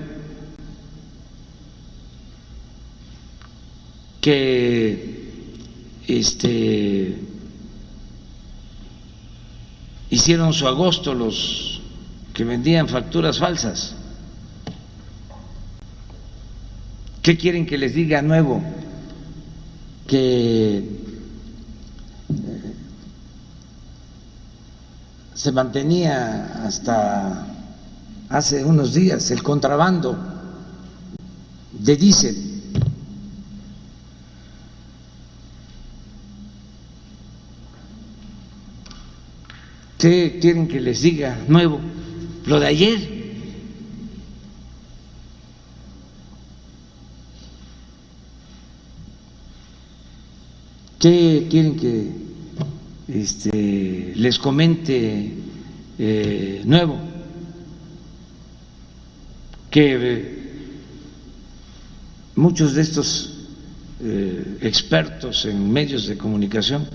Que hicieron su agosto los que vendían facturas falsas. ¿Qué quieren que les diga nuevo? Que se mantenía hasta hace unos días el contrabando de diésel. ¿Qué quieren que les diga nuevo? Lo de ayer. ¿Qué quieren que les comente nuevo? Que muchos de estos expertos en medios de comunicación,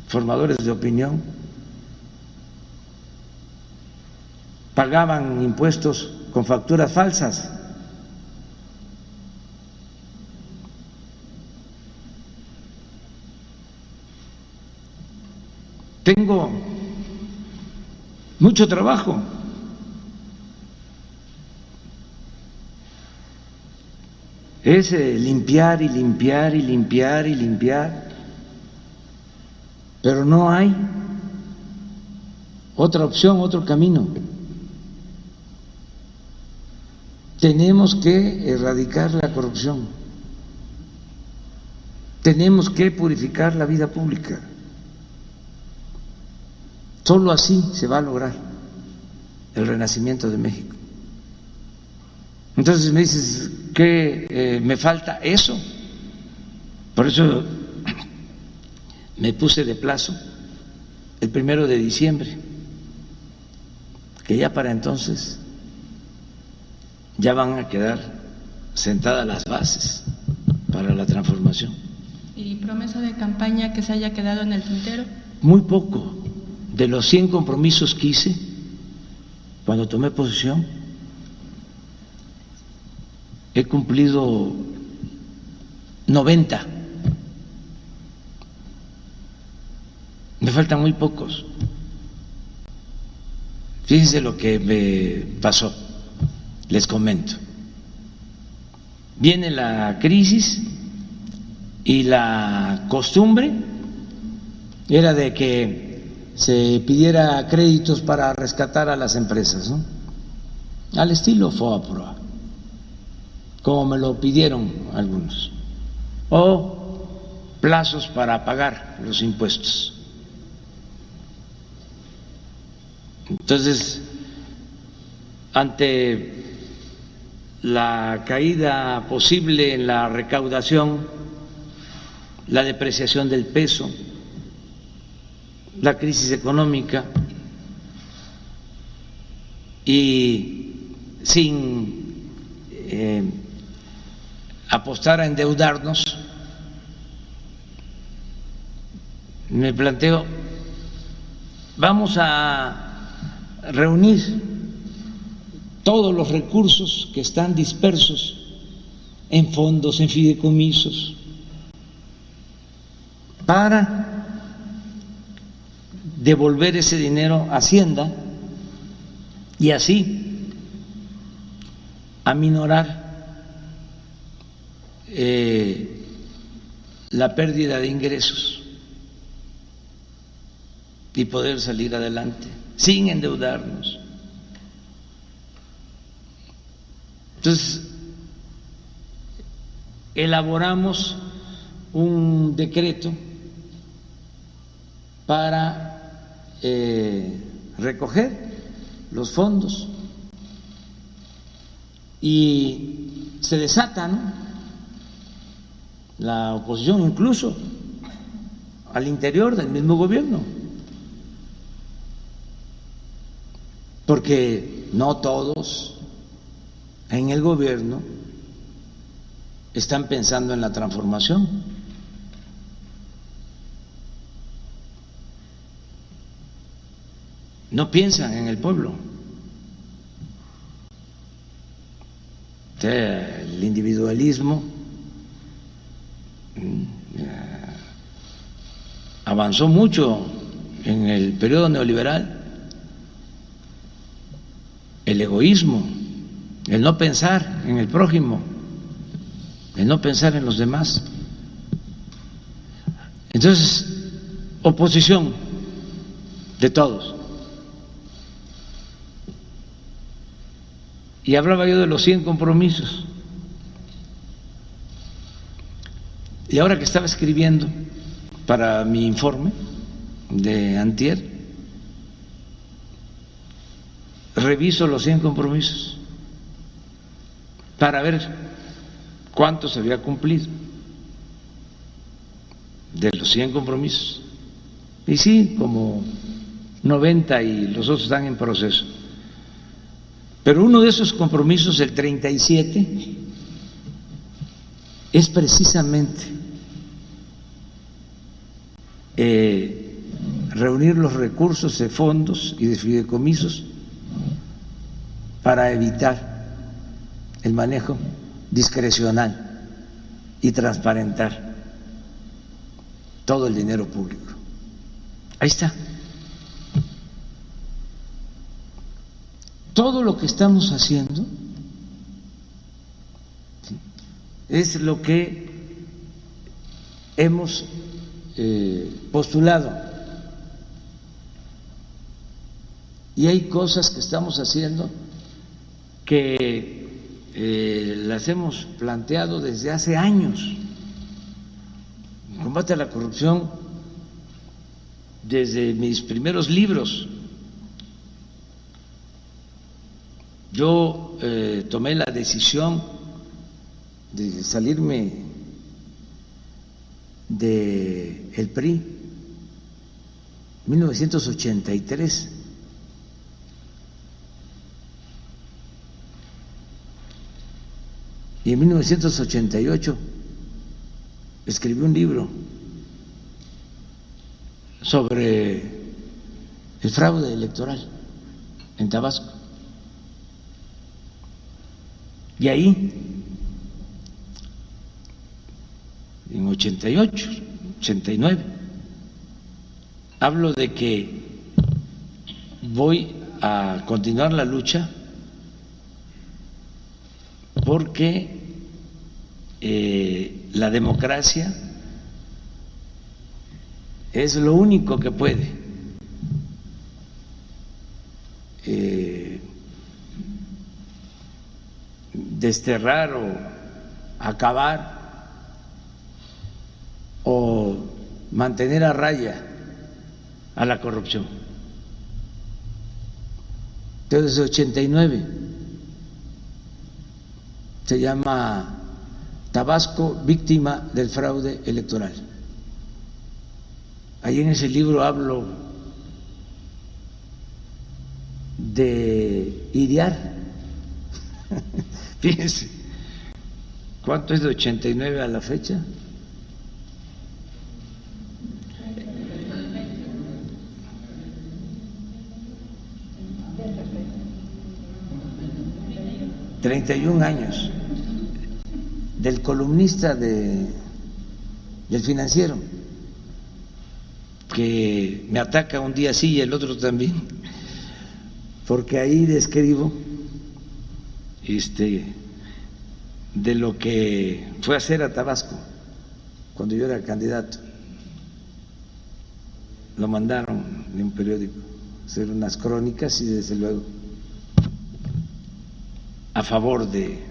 formadores de opinión, pagaban impuestos con facturas falsas. Tengo mucho trabajo. Es limpiar y limpiar y limpiar y limpiar, pero no hay otra opción, otro camino. Tenemos que erradicar la corrupción, tenemos que purificar la vida pública. Solo así se va a lograr el renacimiento de México. Entonces me dices, ¿qué me falta? Eso. Por eso me puse de plazo el 1 de diciembre, que ya para entonces ya van a quedar sentadas las bases para la transformación. ¿Y promesa de campaña que se haya quedado en el tintero? Muy poco. De los 100 compromisos que hice cuando tomé posesión, he cumplido 90. Me faltan muy pocos. Fíjense lo que me pasó, les comento. Viene la crisis y la costumbre era de que se pidiera créditos para rescatar a las empresas, ¿no? Al estilo FOAPROA, como me lo pidieron algunos, o plazos para pagar los impuestos. Entonces, ante la caída posible en la recaudación, la depreciación del peso, la crisis económica, y sin apostar a endeudarnos, me planteo, vamos a reunir todos los recursos que están dispersos en fondos, en fideicomisos, para devolver ese dinero a Hacienda y así aminorar la pérdida de ingresos y poder salir adelante sin endeudarnos. Entonces, elaboramos un decreto para recoger los fondos y se desata, ¿no?, la oposición, incluso al interior del mismo gobierno, porque no todos en el gobierno están pensando en la transformación. No piensan en el pueblo. O sea, el individualismo avanzó mucho en el periodo neoliberal. El egoísmo, el no pensar en el prójimo, el no pensar en los demás. Entonces, oposición de todos. Y hablaba yo de los 100 compromisos. Y ahora que estaba escribiendo para mi informe de antier, reviso los 100 compromisos para ver cuánto se había cumplido de los 100 compromisos. Y sí, como 90 y los otros están en proceso. Pero uno de esos compromisos, el 37, es precisamente reunir los recursos de fondos y de fideicomisos para evitar el manejo discrecional y transparentar todo el dinero público. Ahí está. Todo lo que estamos haciendo es lo que hemos postulado, y hay cosas que estamos haciendo que las hemos planteado desde hace años. Combate a la corrupción desde mis primeros libros. yo tomé la decisión de salirme del PRI en 1983. Y en 1988 escribí un libro sobre el fraude electoral en Tabasco. Y ahí, en 88, 89, hablo de que voy a continuar la lucha porque la democracia es lo único que puede desterrar o acabar o mantener a raya a la corrupción. Desde 89 se llama Tabasco, víctima del fraude electoral. Ahí en ese libro hablo de idear. Fíjense, ¿cuánto es de 89 a la fecha? ...31 años... del columnista del Financiero, que me ataca un día sí y el otro también, porque ahí describo de lo que fue a hacer a Tabasco cuando yo era candidato. Lo mandaron de un periódico a hacer unas crónicas y desde luego a favor de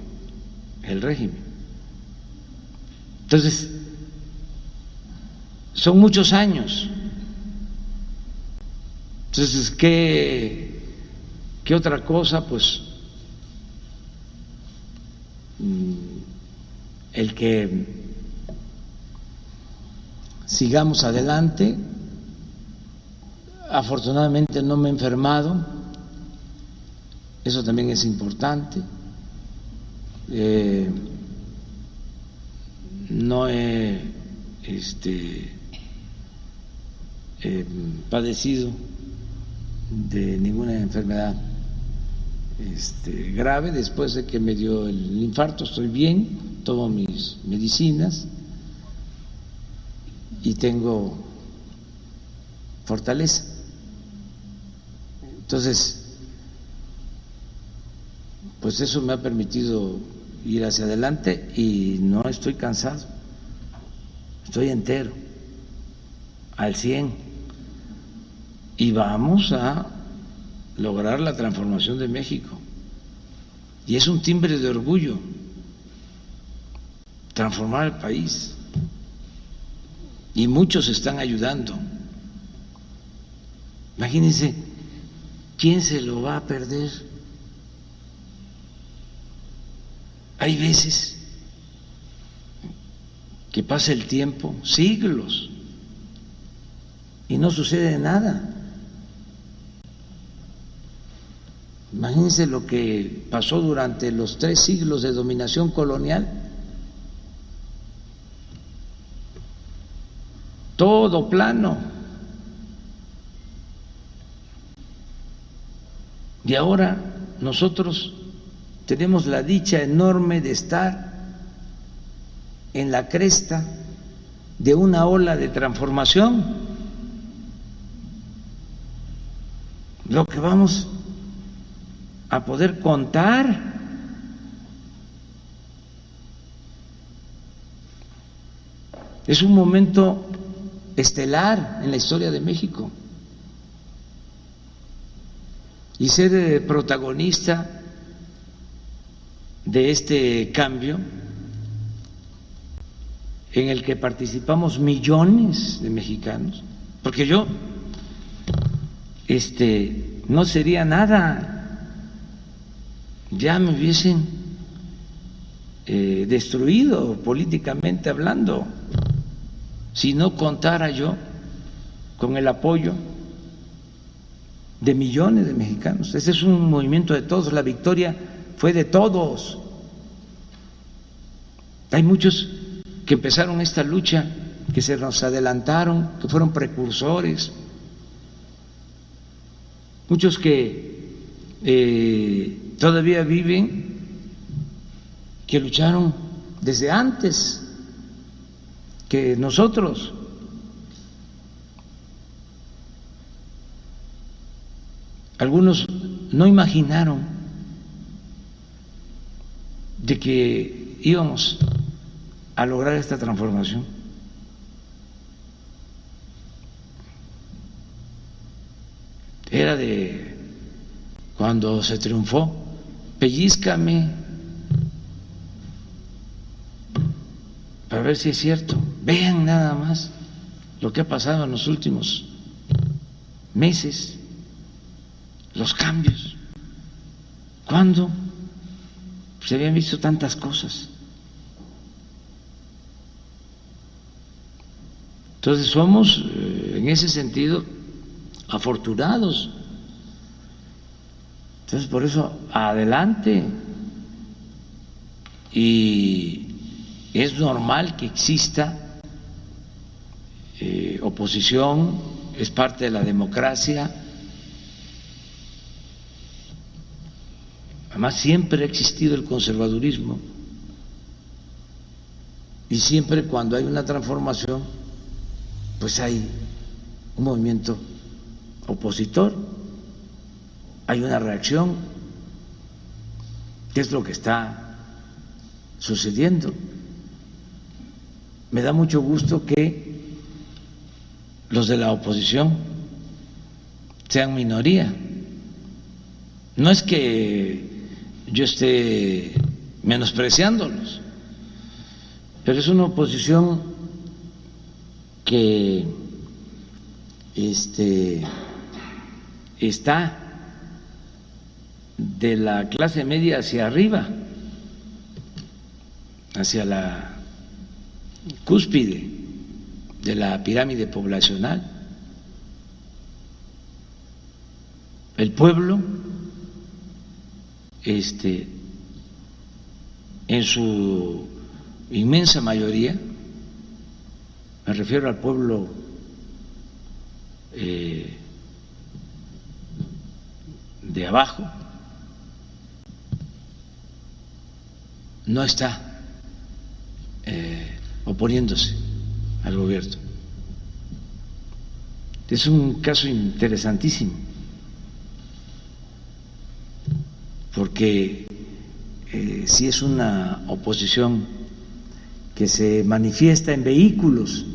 el régimen. Entonces, son muchos años. Entonces, ¿qué otra cosa? Pues el que sigamos adelante. Afortunadamente no me he enfermado, eso también es importante. No he padecido de ninguna enfermedad grave. Después de que me dio el infarto estoy bien, tomo mis medicinas y tengo fortaleza. Entonces, pues eso me ha permitido ir hacia adelante y no estoy cansado, estoy entero, al 100, y vamos a lograr la transformación de México. Y es un timbre de orgullo transformar el país, y muchos están ayudando. Imagínense, ¿quién se lo va a perder? Hay veces que pasa el tiempo, siglos, y no sucede nada. Imagínense lo que pasó durante los 3 siglos de dominación colonial. Todo plano. Y ahora nosotros tenemos la dicha enorme de estar en la cresta de una ola de transformación. Lo que vamos a poder contar es un momento estelar en la historia de México, y ser protagonista de este cambio en el que participamos millones de mexicanos, porque yo no sería nada ya me hubiesen destruido políticamente hablando, si no contara yo con el apoyo de millones de mexicanos. Ese es un movimiento de todos, la victoria fue de todos. Hay muchos que empezaron esta lucha, que se nos adelantaron, que fueron precursores, muchos que todavía viven, que lucharon desde antes que nosotros. Algunos no imaginaron de que íbamos a lograr esta transformación. Era de cuando se triunfó, pellízcame para ver si es cierto. Vean nada más lo que ha pasado en los últimos meses, los cambios. ¿Cuándo se habían visto tantas cosas? Entonces somos, en ese sentido, afortunados. Entonces, por eso, adelante. Y es normal que exista oposición, es parte de la democracia. Además, siempre ha existido el conservadurismo. Y siempre cuando hay una transformación, pues hay un movimiento opositor, hay una reacción. ¿Qué es lo que está sucediendo? Me da mucho gusto que los de la oposición sean minoría. No es que yo esté menospreciándolos, pero es una oposición que está de la clase media hacia arriba, hacia la cúspide de la pirámide poblacional. El pueblo, en su inmensa mayoría, me refiero al pueblo de abajo, no está oponiéndose al gobierno. Es un caso interesantísimo, porque si es una oposición que se manifiesta en vehículos.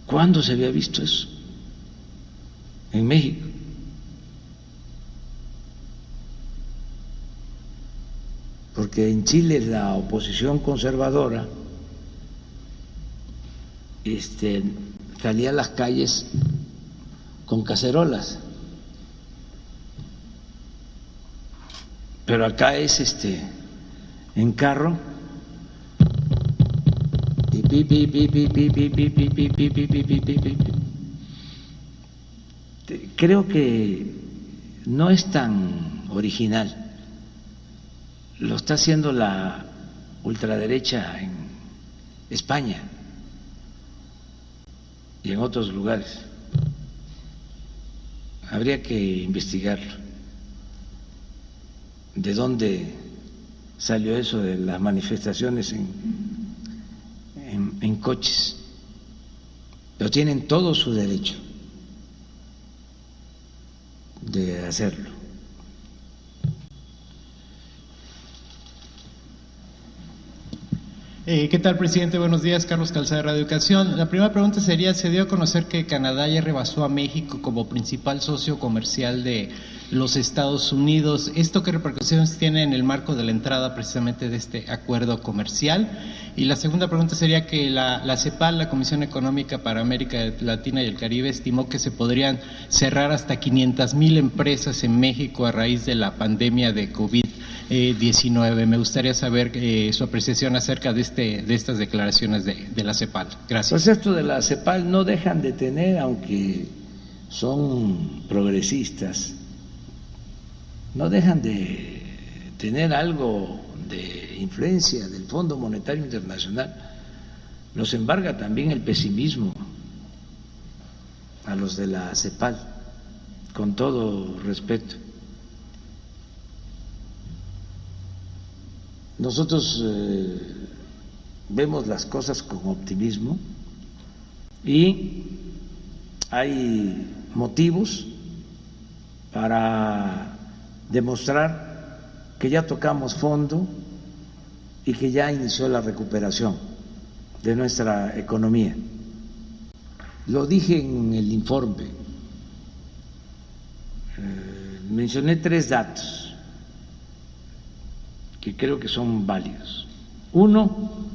¿Cuándo se había visto eso en México? Porque en Chile la oposición conservadora salía a las calles con cacerolas, pero acá es en carro y creo que no es tan original. Lo está haciendo la ultraderecha en España y en otros lugares. Habría que investigarlo. ¿De dónde salió eso de las manifestaciones en coches? Pero tienen todo su derecho de hacerlo. ¿Qué tal, presidente? Buenos días, Carlos Calzada, Radio Educación. La primera pregunta sería, se dio a conocer que Canadá ya rebasó a México como principal socio comercial de los Estados Unidos. ¿Esto qué repercusiones tiene en el marco de la entrada precisamente de este acuerdo comercial? Y la segunda pregunta sería que la CEPAL, la Comisión Económica para América Latina y el Caribe, estimó que se podrían cerrar hasta 500,000 empresas en México a raíz de la pandemia de COVID-19. Me gustaría saber su apreciación acerca de estas declaraciones de la CEPAL. Gracias. Pues esto de la CEPAL no dejan de tener, aunque son progresistas, no dejan de tener algo de influencia del Fondo Monetario Internacional. Nos embarga también el pesimismo a los de la CEPAL, con todo respeto. Nosotros vemos las cosas con optimismo y hay motivos para demostrar que ya tocamos fondo y que ya inició la recuperación de nuestra economía. Lo dije en el informe, mencioné 3 datos que creo que son válidos. Uno,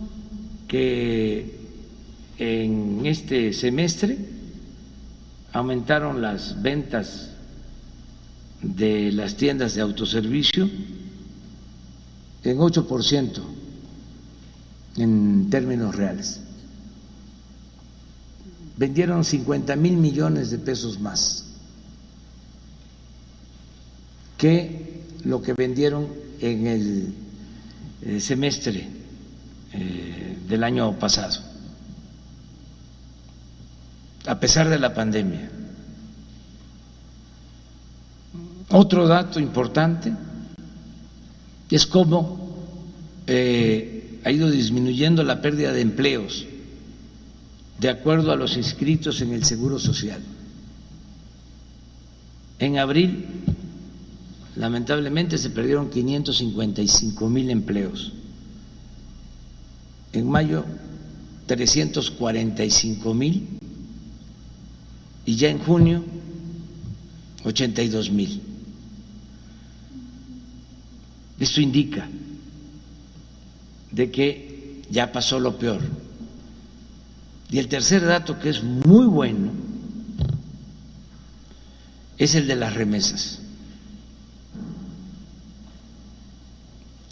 que en este semestre aumentaron las ventas de las tiendas de autoservicio en 8% en términos reales. Vendieron 50,000 millones de pesos más que lo que vendieron en el semestre del año pasado, a pesar de la pandemia. Otro dato importante es cómo ha ido disminuyendo la pérdida de empleos de acuerdo a los inscritos en el Seguro Social. En abril, lamentablemente, se perdieron 555,000 empleos. En mayo, 345,000 y ya en junio, 82,000. Esto indica de que ya pasó lo peor. Y el tercer dato, que es muy bueno, es el de las remesas.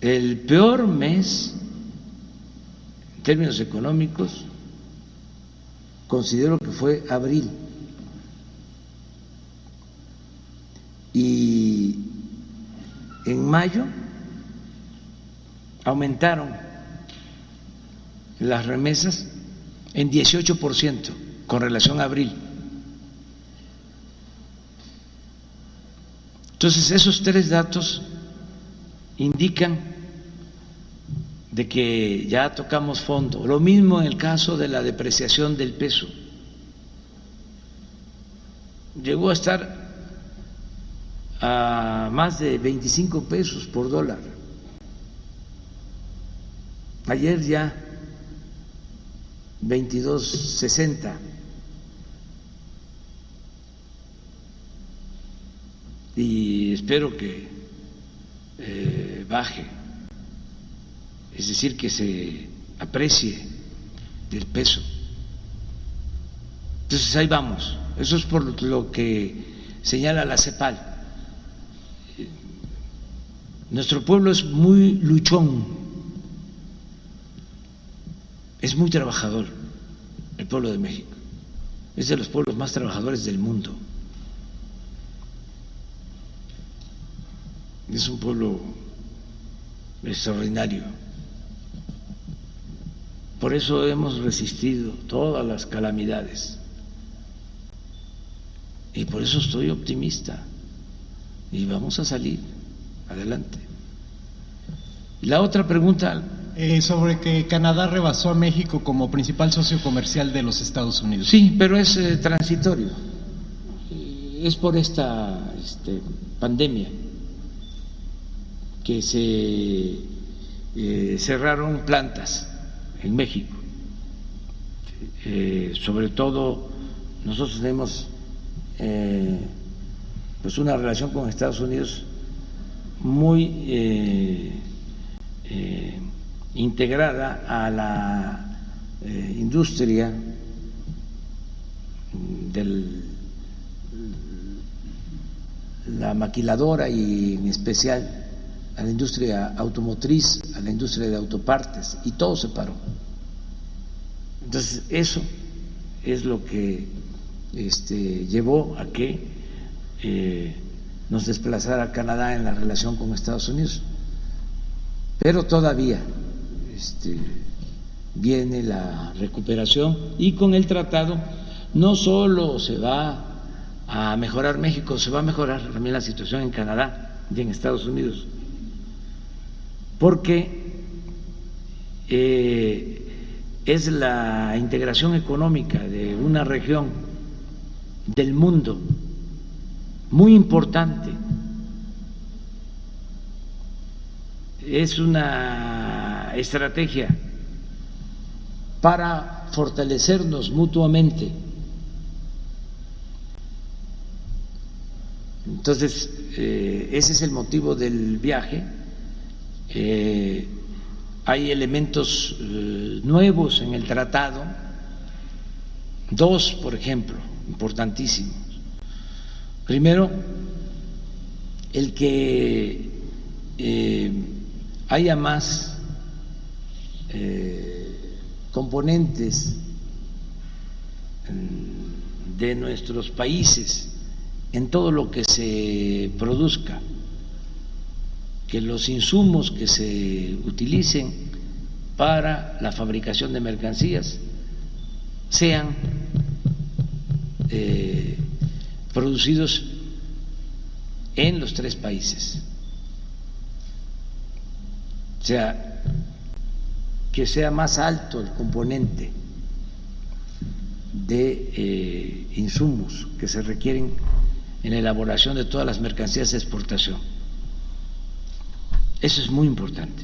El peor mes en términos económicos considero que fue abril. Y en mayo aumentaron las remesas en 18% con relación a abril. Entonces, esos 3 datos indican de que ya tocamos fondo. Lo mismo en el caso de la depreciación del peso. Llegó a estar a más de 25 pesos por dólar. Ayer ya 22.60. Y espero que baje, es decir, que se aprecie el peso. Entonces ahí vamos. Eso es por lo que señala la CEPAL. Nuestro pueblo es muy luchón, es muy trabajador, el pueblo de México. Es de los pueblos más trabajadores del mundo. Es un pueblo extraordinario. Por eso hemos resistido todas las calamidades. Y por eso estoy optimista. Y vamos a salir adelante. Y la otra pregunta. Sobre que Canadá rebasó a México como principal socio comercial de los Estados Unidos. Sí, pero es transitorio. Es por esta pandemia que se cerraron plantas en México. Sobre todo nosotros tenemos pues una relación con Estados Unidos muy integrada a la industria de la maquiladora y en especial a la industria automotriz, a la industria de autopartes, y todo se paró. Entonces eso es lo que llevó a que nos desplazara a Canadá en la relación con Estados Unidos. Pero todavía viene la recuperación, y con el tratado no solo se va a mejorar México, se va a mejorar también la situación en Canadá y en Estados Unidos, porque es la integración económica de una región del mundo muy importante. Es una estrategia para fortalecernos mutuamente. Entonces, ese es el motivo del viaje. Hay elementos nuevos en el tratado, dos, por ejemplo, importantísimos. Primero, el que haya más componentes de nuestros países en todo lo que se produzca, que los insumos que se utilicen para la fabricación de mercancías sean producidos en los tres países. O sea, que sea más alto el componente de insumos que se requieren en la elaboración de todas las mercancías de exportación. Eso es muy importante.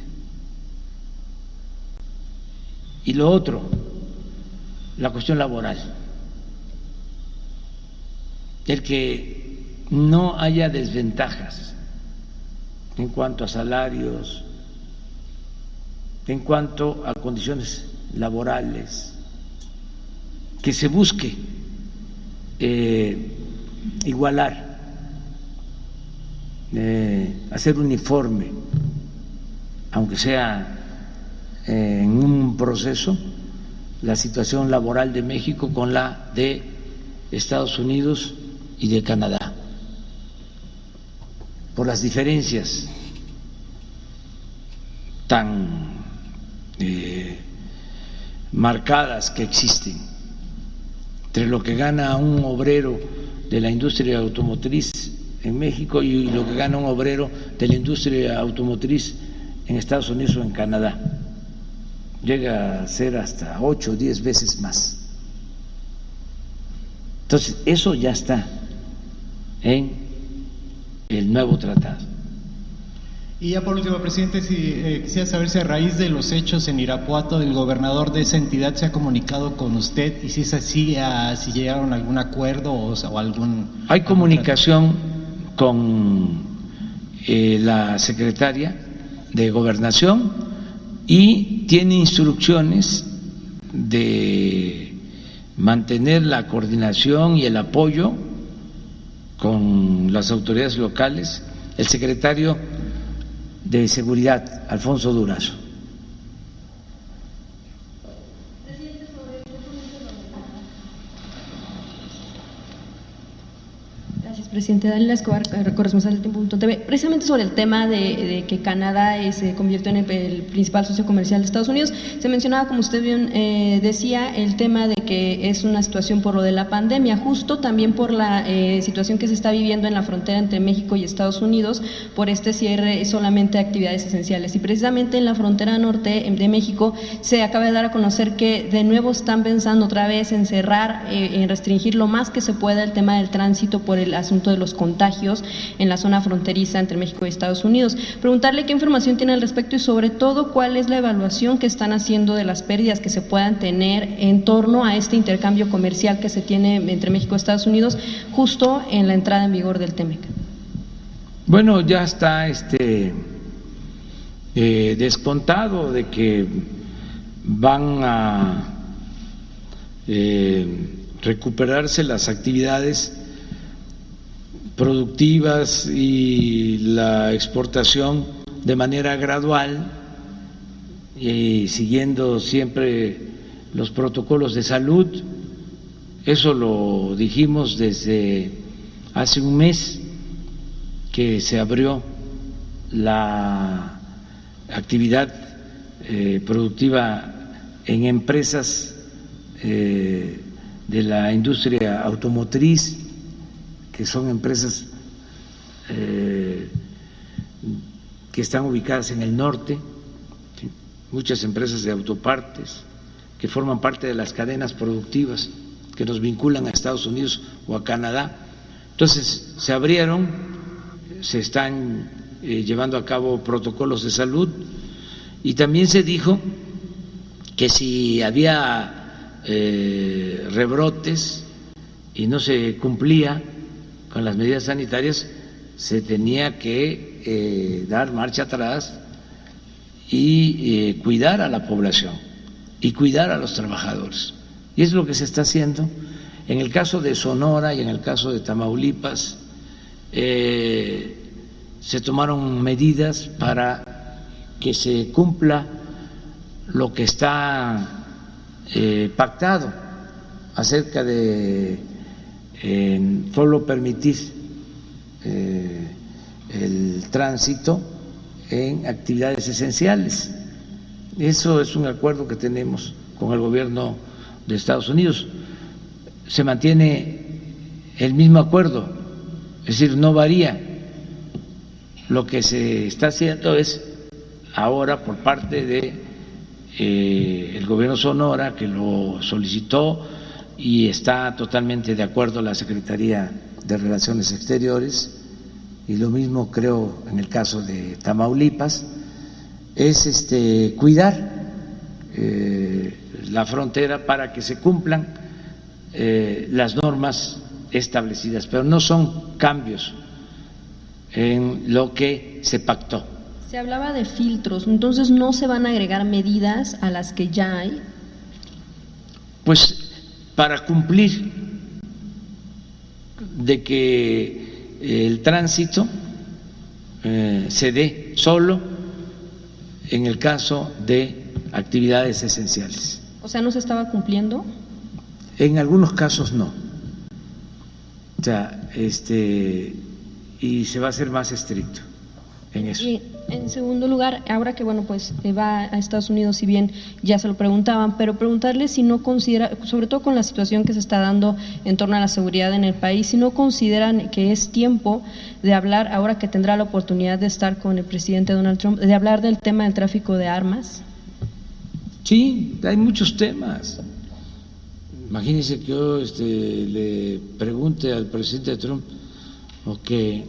Y lo otro, la cuestión laboral. El que no haya desventajas en cuanto a salarios, en cuanto a condiciones laborales, que se busque igualar, hacer uniforme, aunque sea en un proceso, la situación laboral de México con la de Estados Unidos y de Canadá, por las diferencias tan marcadas que existen entre lo que gana un obrero de la industria automotriz en México y lo que gana un obrero de la industria automotriz en Estados Unidos o en Canadá. Llega a ser hasta 8 o 10 veces más. Entonces, eso ya está en el nuevo tratado. Y ya por último, presidente, quisiera saber si a raíz de los hechos en Irapuato el gobernador de esa entidad se ha comunicado con usted, y si es así, si llegaron a algún acuerdo o algún... Hay comunicación con la secretaria de Gobernación y tiene instrucciones de mantener la coordinación y el apoyo con las autoridades locales, el secretario de Seguridad, Alfonso Durazo. Gracias, presidente. Dalila Escobar, corresponsal del Tiempo.tv. Precisamente sobre el tema de que Canadá se convirtió en el principal socio comercial de Estados Unidos, se mencionaba, como usted bien decía, el tema de que es una situación por lo de la pandemia, justo también por la situación que se está viviendo en la frontera entre México y Estados Unidos, por este cierre solamente de actividades esenciales. Y precisamente en la frontera norte de México se acaba de dar a conocer que de nuevo están pensando otra vez en cerrar, en restringir lo más que se pueda el tema del tránsito por el asunto asunto de los contagios en la zona fronteriza entre México y Estados Unidos. Preguntarle qué información tiene al respecto y sobre todo cuál es la evaluación que están haciendo de las pérdidas que se puedan tener en torno a este intercambio comercial que se tiene entre México y Estados Unidos justo en la entrada en vigor del TEMEC. Bueno, ya está descontado de que van a recuperarse las actividades productivas y la exportación de manera gradual y siguiendo siempre los protocolos de salud. Eso lo dijimos desde hace un mes que se abrió la actividad productiva en empresas de la industria automotriz, que son empresas que están ubicadas en el norte, ¿sí? Muchas empresas de autopartes que forman parte de las cadenas productivas que nos vinculan a Estados Unidos o a Canadá. Entonces se abrieron, se están llevando a cabo protocolos de salud y también se dijo que si había rebrotes y no se cumplía con las medidas sanitarias, se tenía que dar marcha atrás y cuidar a la población y cuidar a los trabajadores. Y es lo que se está haciendo. En el caso de Sonora y en el caso de Tamaulipas, se tomaron medidas para que se cumpla lo que está pactado acerca de solo permitir el tránsito en actividades esenciales. Eso es un acuerdo que tenemos con el gobierno de Estados Unidos. Se mantiene el mismo acuerdo, es decir, no varía. Lo que se está haciendo es ahora por parte de el gobierno Sonora, que lo solicitó y está totalmente de acuerdo la Secretaría de Relaciones Exteriores, y lo mismo creo en el caso de Tamaulipas, es cuidar la frontera para que se cumplan las normas establecidas, pero no son cambios en lo que se pactó. Se hablaba de filtros, entonces no se van a agregar medidas a las que ya hay. Pues para cumplir de que el tránsito se dé solo en el caso de actividades esenciales. O sea, ¿no se estaba cumpliendo? En algunos casos no. O sea, y se va a hacer más estricto en eso. Y en segundo lugar, ahora que pues va a Estados Unidos, si bien ya se lo preguntaban, pero preguntarle si no considera, sobre todo con la situación que se está dando en torno a la seguridad en el país, si no consideran que es tiempo de hablar, ahora que tendrá la oportunidad de estar con el presidente Donald Trump, de hablar del tema del tráfico de armas. Sí, hay muchos temas. Imagínense que yo le pregunte al presidente Trump o que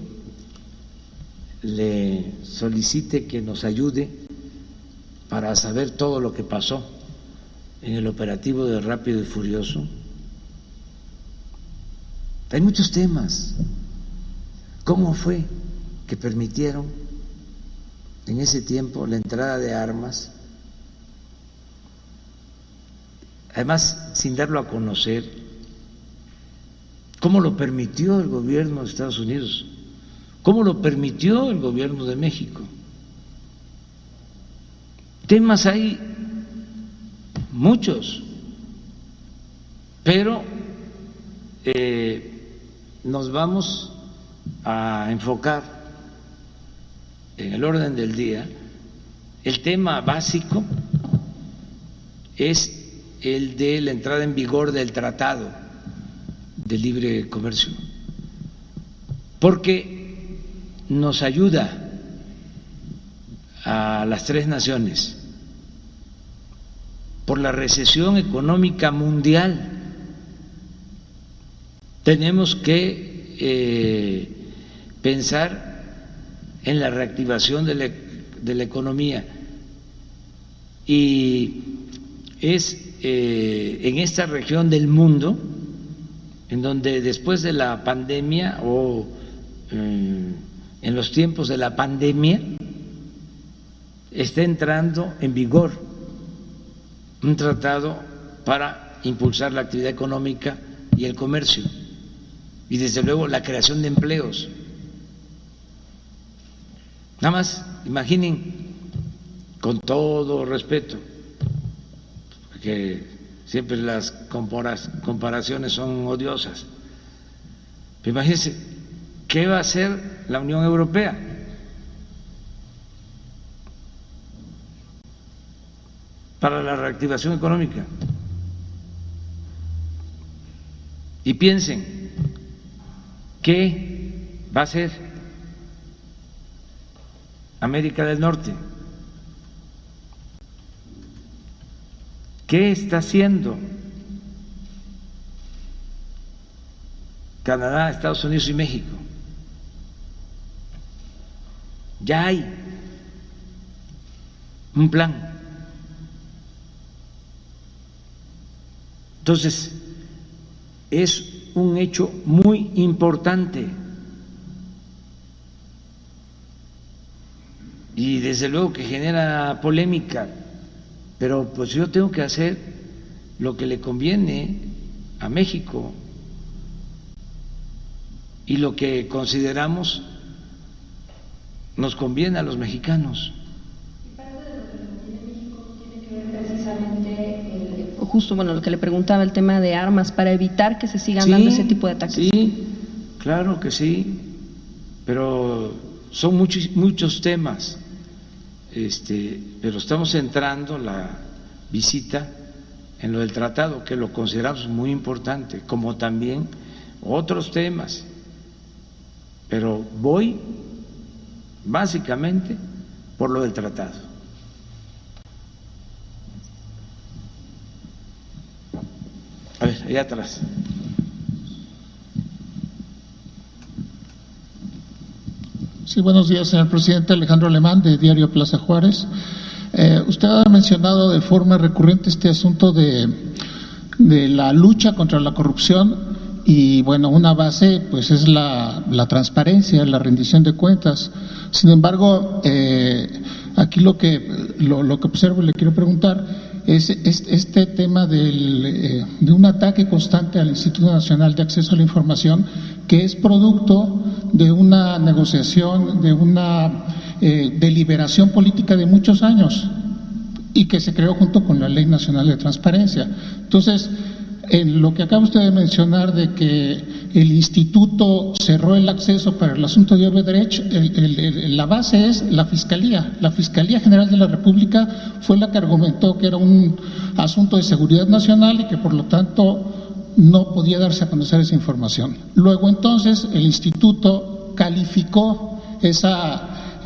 le solicite que nos ayude para saber todo lo que pasó en el operativo de Rápido y Furioso. Hay muchos temas. ¿Cómo fue que permitieron en ese tiempo la entrada de armas? Además, sin darlo a conocer. ¿Cómo lo permitió el gobierno de Estados Unidos? ¿Cómo lo permitió el gobierno de México? Temas hay muchos, pero nos vamos a enfocar en el orden del día. El tema básico es el de la entrada en vigor del Tratado de Libre Comercio, porque nos ayuda a las tres naciones por la recesión económica mundial. Tenemos que pensar en la reactivación de la economía. Y es en esta región del mundo en donde después de la pandemia o en los tiempos de la pandemia está entrando en vigor un tratado para impulsar la actividad económica y el comercio y desde luego la creación de empleos. Nada más imaginen, con todo respeto, que siempre las comparaciones son odiosas, pero imagínense qué va a hacer la Unión Europea. Para la reactivación económica. Y piensen, ¿qué va a hacer América del Norte? ¿Qué está haciendo Canadá, Estados Unidos y México? Ya hay un plan. Entonces, es un hecho muy importante y desde luego que genera polémica, pero pues yo tengo que hacer lo que le conviene a México y lo que consideramos nos conviene a los mexicanos. Justo, bueno, lo que le preguntaba, el tema de armas, para evitar que se sigan dando ese tipo de ataques. Sí, claro que sí, pero son muchos temas, pero estamos centrando la visita en lo del tratado, que lo consideramos muy importante, como también otros temas, pero voy básicamente por lo del tratado. A ver, allá atrás. Sí, buenos días, señor presidente. Alejandro Alemán, de Diario Plaza Juárez. Usted ha mencionado de forma recurrente este asunto de la lucha contra la corrupción y, bueno, una base pues es la transparencia, la rendición de cuentas. Sin embargo, aquí lo que observo y le quiero preguntar es este tema de un ataque constante al Instituto Nacional de Acceso a la Información, que es producto de una negociación, de una deliberación política de muchos años y que se creó junto con la Ley Nacional de Transparencia. Entonces, en lo que acaba usted de mencionar de que el instituto cerró el acceso para el asunto de Odebrecht, la base es la Fiscalía. La Fiscalía General de la República fue la que argumentó que era un asunto de seguridad nacional y que por lo tanto no podía darse a conocer esa información. Luego entonces el instituto calificó esa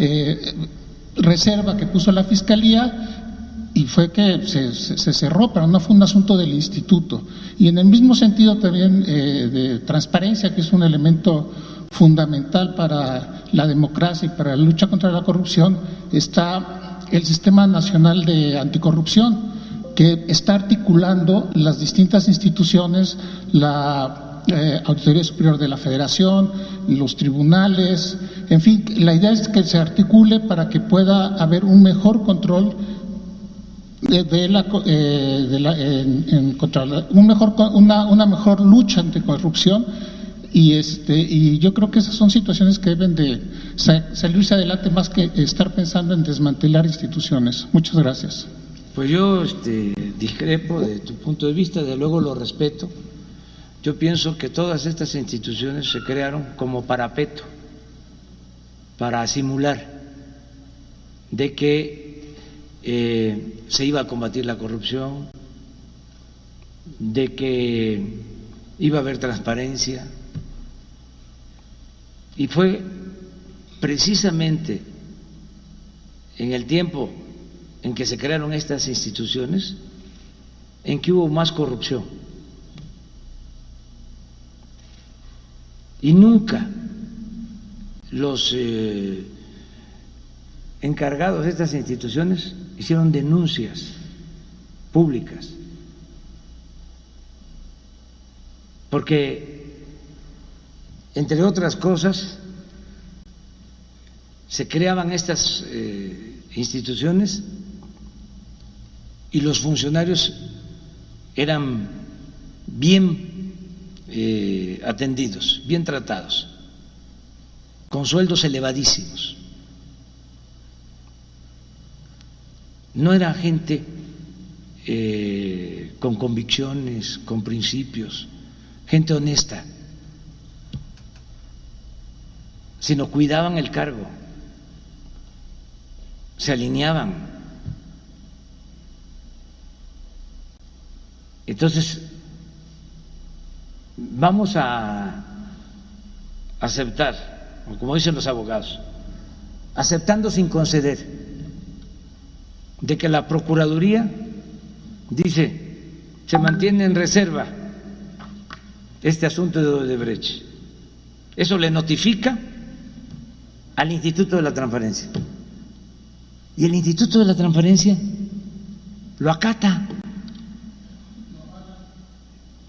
reserva que puso la Fiscalía y fue que se cerró, pero no fue un asunto del instituto. Y en el mismo sentido también de transparencia, que es un elemento fundamental para la democracia y para la lucha contra la corrupción, está el Sistema Nacional de Anticorrupción, que está articulando las distintas instituciones, la Auditoría Superior de la Federación, los tribunales, en fin, la idea es que se articule para que pueda haber un mejor control una mejor lucha anticorrupción y yo creo que esas son situaciones que deben de salirse adelante más que estar pensando en desmantelar instituciones. Muchas gracias. Pues yo discrepo de tu punto de vista, de luego lo respeto. Yo pienso que todas estas instituciones se crearon como parapeto para simular de que se iba a combatir la corrupción, de que iba a haber transparencia, y fue precisamente en el tiempo en que se crearon estas instituciones en que hubo más corrupción. Y nunca los encargados de estas instituciones hicieron denuncias públicas, porque, entre otras cosas, se creaban estas instituciones y los funcionarios eran bien atendidos, bien tratados, con sueldos elevadísimos. No era gente con convicciones, con principios, gente honesta, sino cuidaban el cargo, se alineaban. Entonces, vamos a aceptar, como dicen los abogados, aceptando sin conceder, de que la Procuraduría dice se mantiene en reserva este asunto de Odebrecht. Eso le notifica al Instituto de la Transparencia. Y el Instituto de la Transparencia lo acata,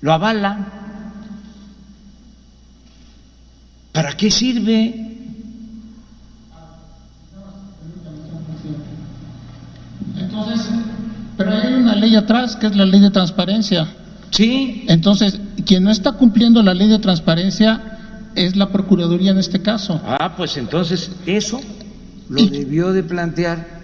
lo avala. ¿Para qué sirve? Entonces, pero hay una ley atrás que es la ley de transparencia. Sí. Entonces, quien no está cumpliendo la ley de transparencia es la Procuraduría en este caso. Ah, pues entonces eso lo debió de plantear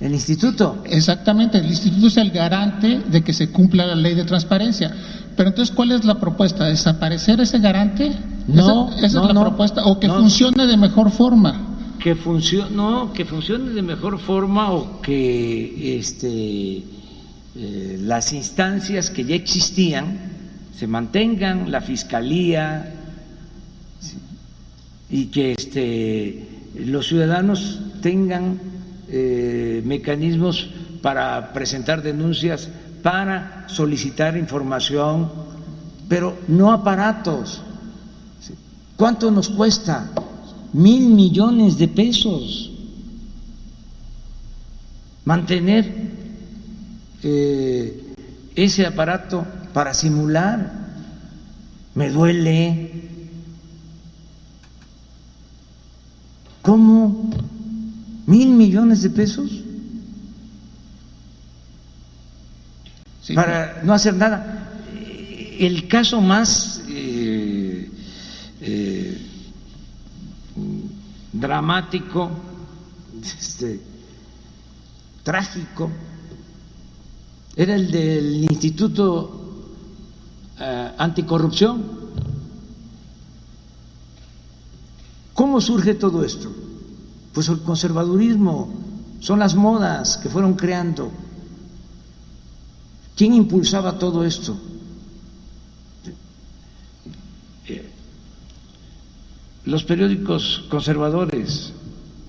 el instituto. Exactamente, el instituto es el garante de que se cumpla la ley de transparencia. Pero entonces, ¿cuál es la propuesta? ¿Desaparecer ese garante? No, esa es la propuesta, o que funcione de mejor forma. Que funcione de mejor forma, o que las instancias que ya existían se mantengan, la Fiscalía, ¿sí? Y que los ciudadanos tengan mecanismos para presentar denuncias, para solicitar información, pero no aparatos. ¿Sí? ¿Cuánto nos cuesta? 1,000 millones de pesos mantener ese aparato para simular. Me duele. ¿Cómo? 1,000 millones de pesos sí, para no hacer nada. El caso más dramático, trágico, era el del Instituto Anticorrupción. ¿Cómo surge todo esto? Pues el conservadurismo, son las modas que fueron creando. ¿Quién impulsaba todo esto? Los periódicos conservadores.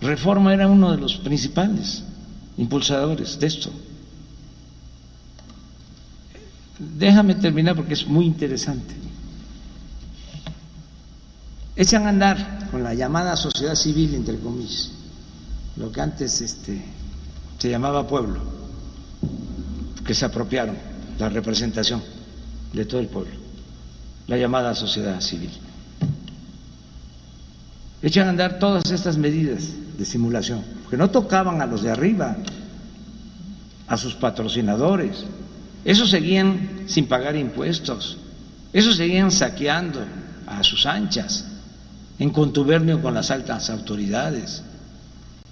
Reforma era uno de los principales impulsadores de esto. Déjame terminar porque es muy interesante. Echan a andar con la llamada sociedad civil, entre comillas, lo que antes se llamaba pueblo, que se apropiaron la representación de todo el pueblo, la llamada sociedad civil. Echan a andar todas estas medidas de simulación, porque no tocaban a los de arriba, a sus patrocinadores. Esos seguían sin pagar impuestos, esos seguían saqueando a sus anchas, en contubernio con las altas autoridades.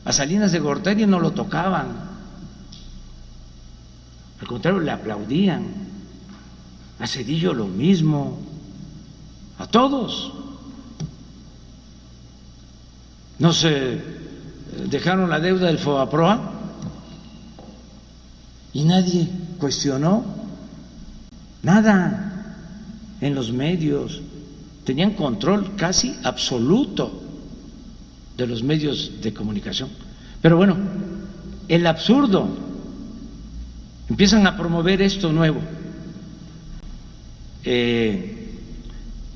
A Salinas de Gortari no lo tocaban, al contrario, le aplaudían. A Zedillo lo mismo, a todos. Nos dejaron la deuda del FOBAPROA y nadie cuestionó nada en los medios. Tenían control casi absoluto de los medios de comunicación. Pero bueno, el absurdo, empiezan a promover esto nuevo,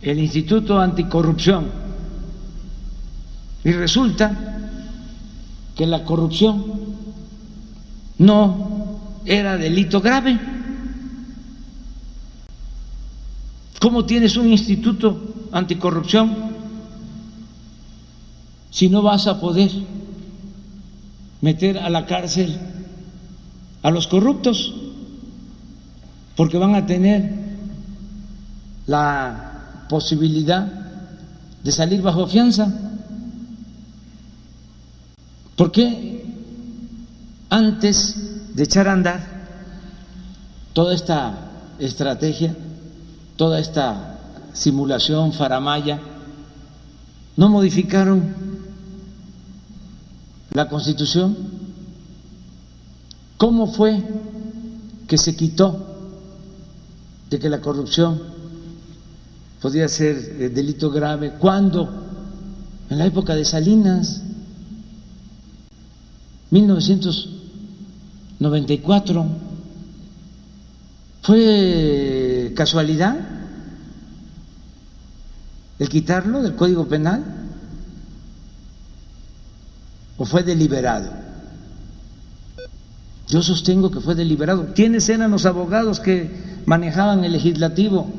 el Instituto Anticorrupción y resulta que la corrupción no era delito grave. ¿Cómo tienes un instituto anticorrupción si no vas a poder meter a la cárcel a los corruptos? Porque van a tener la posibilidad de salir bajo fianza. ¿Por qué antes de echar a andar toda esta estrategia, toda esta simulación faramaya, no modificaron la Constitución? ¿Cómo fue que se quitó de que la corrupción podía ser delito grave? ¿Cuándo? En la época de Salinas, 1994. ¿Fue casualidad el quitarlo del Código Penal? ¿O fue deliberado? Yo sostengo que fue deliberado. ¿Quiénes eran los abogados que manejaban el legislativo?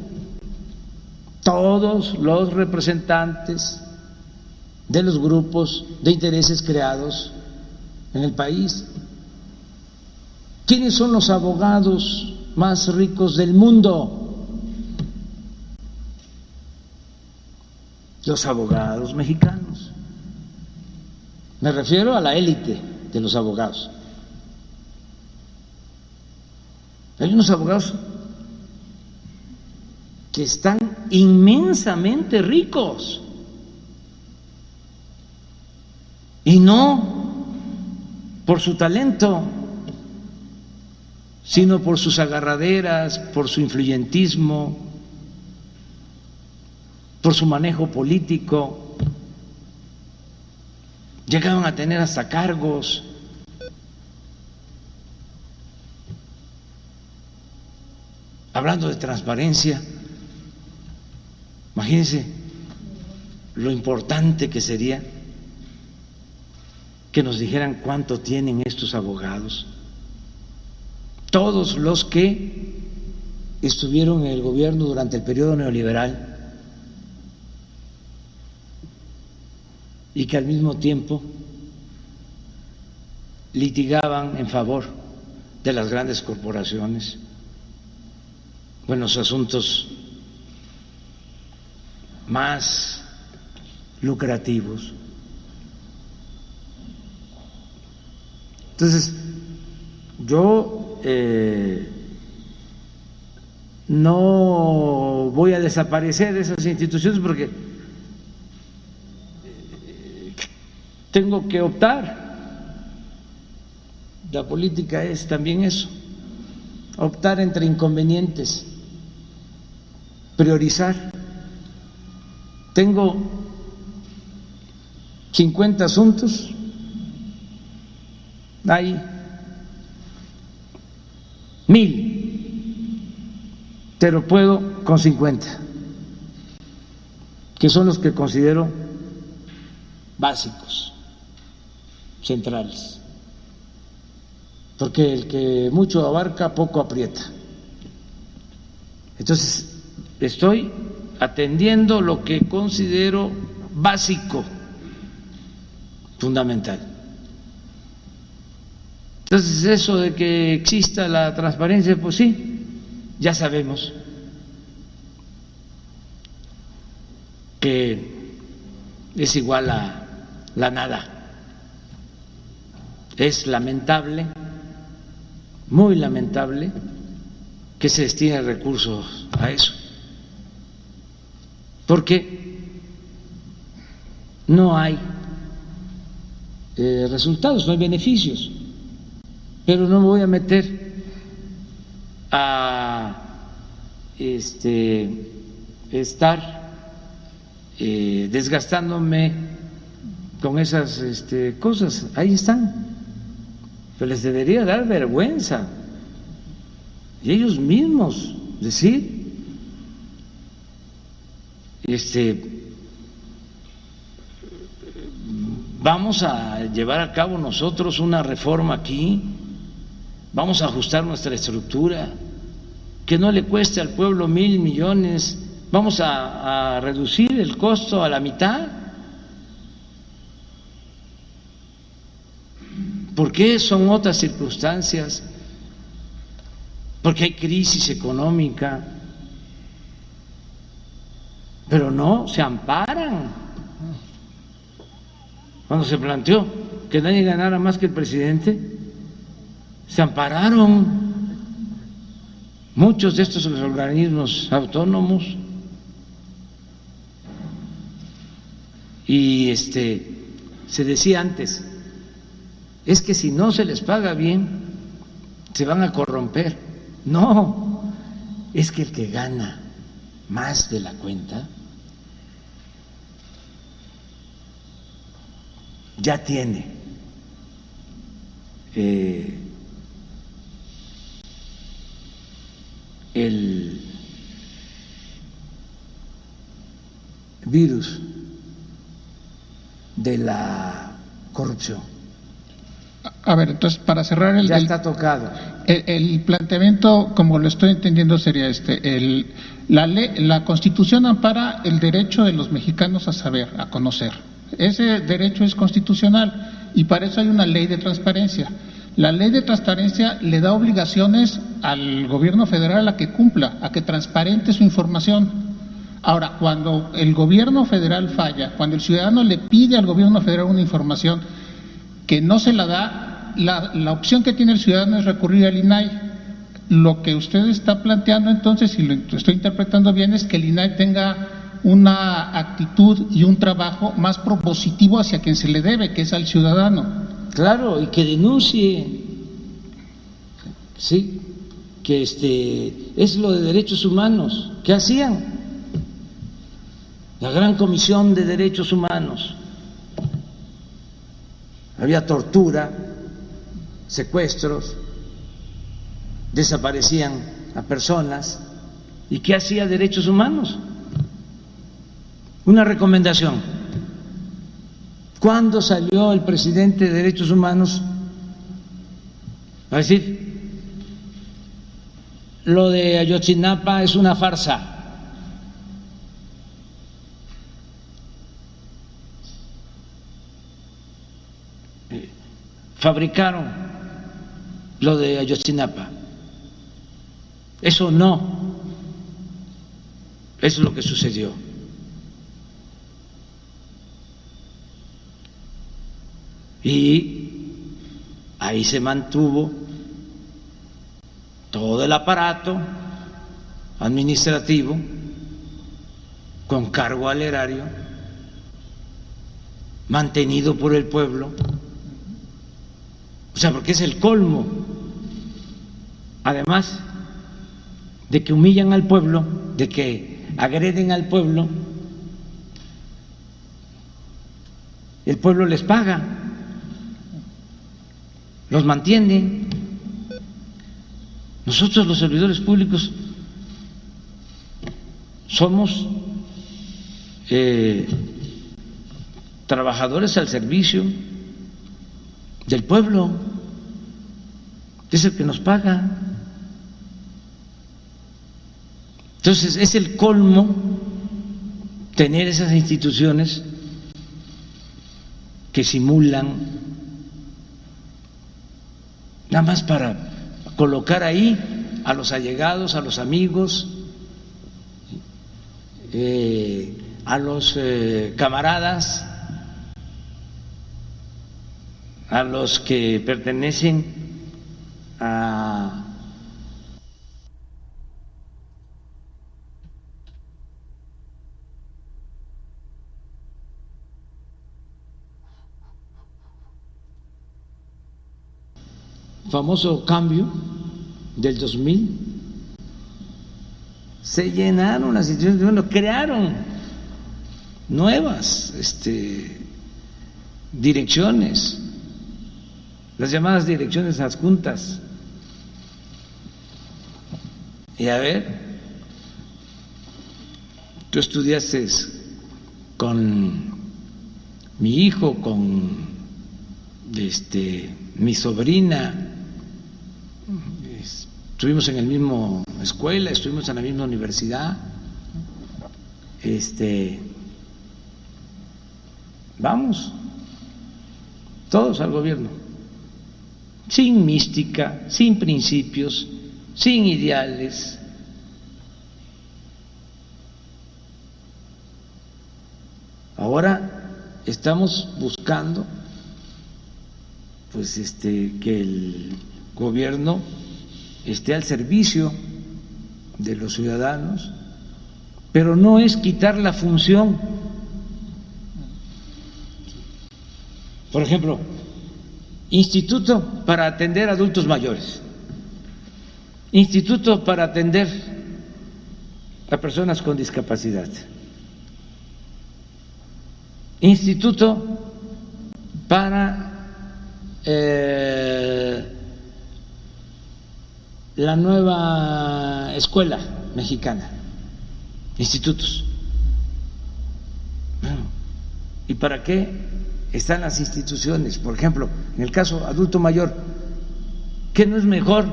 Todos los representantes de los grupos de intereses creados en el país. ¿Quiénes son los abogados más ricos del mundo? Los abogados mexicanos. Me refiero a la élite de los abogados. Hay unos abogados que están inmensamente ricos y no por su talento, sino por sus agarraderas, por su influyentismo, por su manejo político. Llegaron a tener hasta cargos. Hablando de transparencia, imagínense lo importante que sería que nos dijeran cuánto tienen estos abogados. Todos los que estuvieron en el gobierno durante el periodo neoliberal y que al mismo tiempo litigaban en favor de las grandes corporaciones, los asuntos más lucrativos. Entonces, yo no voy a desaparecer esas instituciones porque tengo que optar. La política es también eso, optar entre inconvenientes, priorizar. Tengo 50 asuntos, hay 1000, pero puedo con 50, que son los que considero básicos, centrales, porque el que mucho abarca, poco aprieta. Entonces, estoy atendiendo lo que considero básico, fundamental. Entonces, eso de que exista la transparencia, pues sí, ya sabemos que es igual a la nada. Es lamentable, muy lamentable, que se destinen recursos a eso, porque no hay resultados, no hay beneficios. Pero no me voy a meter a estar desgastándome con esas cosas. Ahí están, pero les debería dar vergüenza y ellos mismos decir vamos a llevar a cabo nosotros una reforma aquí, vamos a ajustar nuestra estructura, que no le cueste al pueblo 1,000 millones, vamos a reducir el costo a la mitad. ¿Por qué? Son otras circunstancias, porque hay crisis económica, pero no, se amparan. Cuando se planteó que nadie ganara más que el presidente, se ampararon muchos de estos organismos autónomos y se decía antes, es que si no se les paga bien, se van a corromper. No, es que el que gana más de la cuenta ya tiene el virus de la corrupción. A ver, entonces, para cerrar ya está tocado. El planteamiento, como lo estoy entendiendo, sería la Constitución ampara el derecho de los mexicanos a saber, a conocer. Ese derecho es constitucional y para eso hay una ley de transparencia. La ley de transparencia le da obligaciones al gobierno federal a que cumpla, a que transparente su información. Ahora, cuando el gobierno federal falla, cuando el ciudadano le pide al gobierno federal una información que no se la da, la opción que tiene el ciudadano es recurrir al INAI. Lo que usted está planteando entonces, si lo estoy interpretando bien, es que el INAI tenga una actitud y un trabajo más propositivo hacia quien se le debe, que es al ciudadano. Claro, y que denuncie, sí, que es lo de derechos humanos. ¿Qué hacían? La Gran Comisión de Derechos Humanos. Había tortura, secuestros, desaparecían a personas. ¿Y qué hacía Derechos Humanos? Una recomendación. ¿Cuándo salió el presidente de Derechos Humanos a decir lo de Ayotzinapa es una farsa? Fabricaron lo de Ayotzinapa. Eso no es lo que sucedió. Y ahí se mantuvo todo el aparato administrativo con cargo al erario, mantenido por el pueblo. O sea, porque es el colmo, además de que humillan al pueblo, de que agreden al pueblo, el pueblo les paga, los mantiene. Nosotros los servidores públicos somos trabajadores al servicio del pueblo, es el que nos paga. Entonces es el colmo tener esas instituciones que simulan nada más para colocar ahí a los allegados, a los amigos, a los camaradas, a los que pertenecen a famoso cambio del 2000, se llenaron las instituciones, bueno, crearon nuevas direcciones, las llamadas direcciones adjuntas. Y a ver, tú estudiaste con mi hijo, con mi sobrina, estuvimos en la misma escuela, estuvimos en la misma universidad, vamos todos al gobierno, sin mística, sin principios, sin ideales. Ahora estamos buscando pues que el gobierno esté al servicio de los ciudadanos, pero no es quitar la función. Por ejemplo, instituto para atender adultos mayores, instituto para atender a personas con discapacidad, instituto para la nueva escuela mexicana, institutos. Bueno, ¿y para qué están las instituciones? Por ejemplo, en el caso adulto mayor, ¿qué no es mejor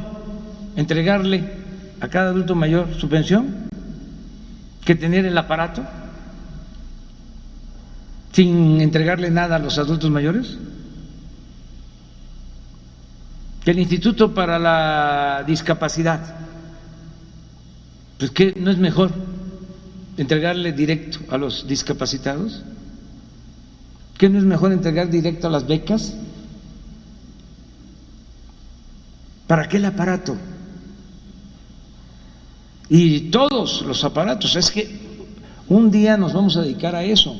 entregarle a cada adulto mayor su pensión que tener el aparato sin entregarle nada a los adultos mayores? Que el Instituto para la Discapacidad, pues ¿qué no es mejor entregarle directo a los discapacitados? ¿Qué no es mejor entregar directo a las becas? ¿Para qué el aparato? Y todos los aparatos, es que un día nos vamos a dedicar a eso,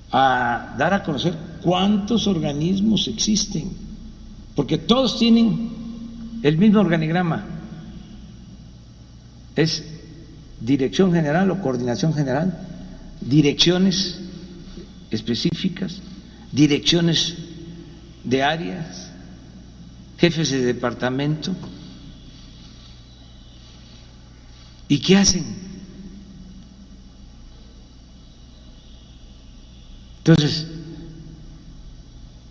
a dar a conocer cuántos organismos existen, porque todos tienen el mismo organigrama, es dirección general o coordinación general, direcciones específicas, direcciones de áreas, jefes de departamento. ¿Y qué hacen? Entonces,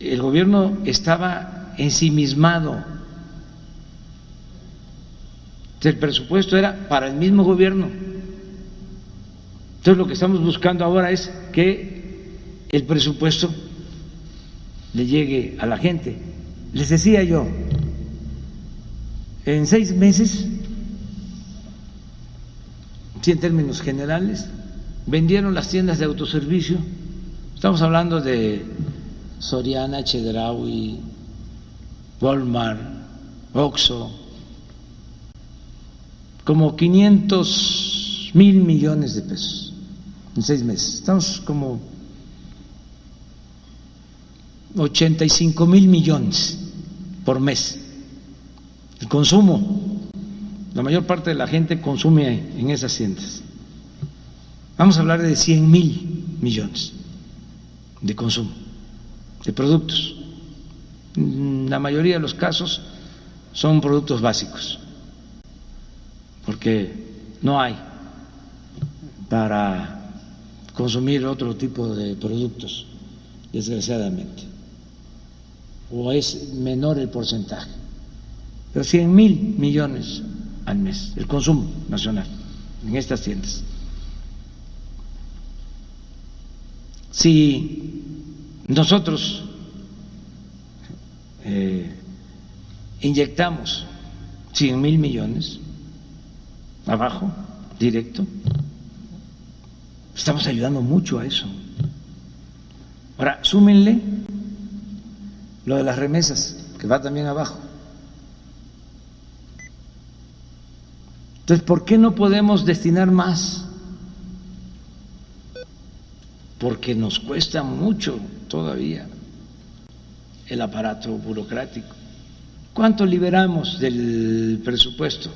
el gobierno estaba ensimismado. El presupuesto era para el mismo gobierno. Entonces, lo que estamos buscando ahora es que el presupuesto le llegue a la gente. Les decía yo, en 6 meses, sí, en términos generales, vendieron las tiendas de autoservicio. Estamos hablando de Soriana, Chedraui, Walmart, Oxxo, como 500,000 millones de pesos en 6 meses. Estamos como 85,000 millones por mes. El consumo, la mayor parte de la gente consume en esas tiendas. Vamos a hablar de 100,000 millones de consumo de productos. La mayoría de los casos son productos básicos, porque no hay para consumir otro tipo de productos, desgraciadamente, o es menor el porcentaje. Pero 100,000 millones al mes el consumo nacional en estas tiendas. Si nosotros inyectamos 100,000 millones abajo, directo, estamos ayudando mucho a eso. Ahora, súmenle lo de las remesas, que va también abajo. Entonces, ¿por qué no podemos destinar más? Porque nos cuesta mucho todavía el aparato burocrático. ¿Cuánto liberamos del presupuesto?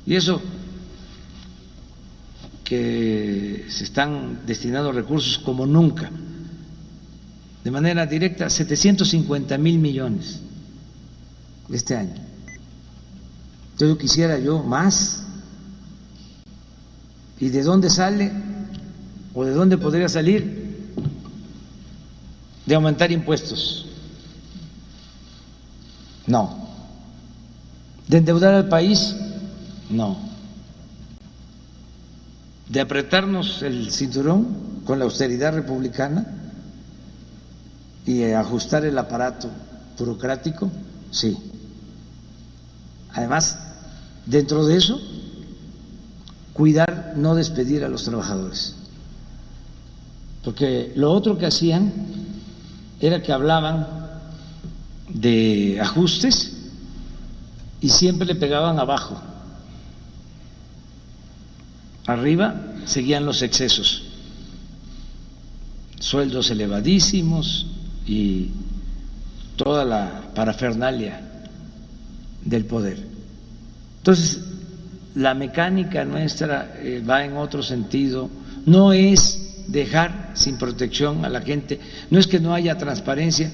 Y eso que se están destinando recursos como nunca, de manera directa, 750,000 millones este año. Entonces, quisiera yo más, ¿Y de dónde sale o de dónde podría salir? De aumentar impuestos. No. ¿De endeudar al país? No. ¿De apretarnos el cinturón con la austeridad republicana y ajustar el aparato burocrático? Sí. Además, dentro de eso, cuidar no despedir a los trabajadores. Porque lo otro que hacían era que hablaban de ajustes y siempre le pegaban abajo. Arriba seguían los excesos, sueldos elevadísimos y toda la parafernalia del poder. Entonces, la mecánica nuestra va en otro sentido, no es dejar sin protección a la gente, no es que no haya transparencia.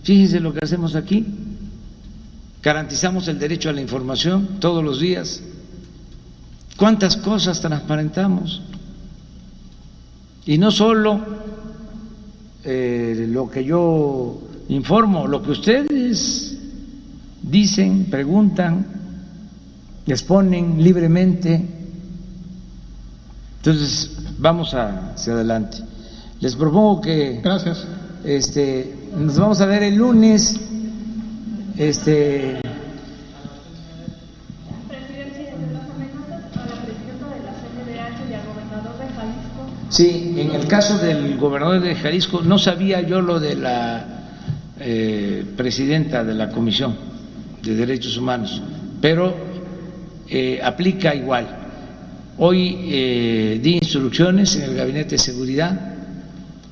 Fíjense lo que hacemos aquí, garantizamos el derecho a la información todos los días. ¿Cuántas cosas transparentamos? Y no solo lo que yo informo, lo que ustedes dicen, preguntan, exponen libremente. Entonces, vamos hacia adelante. Les propongo que Gracias. Nos vamos a ver el lunes. Sí, en el caso del gobernador de Jalisco, no sabía yo lo de la presidenta de la Comisión de Derechos Humanos, pero aplica igual. Hoy di instrucciones en el Gabinete de Seguridad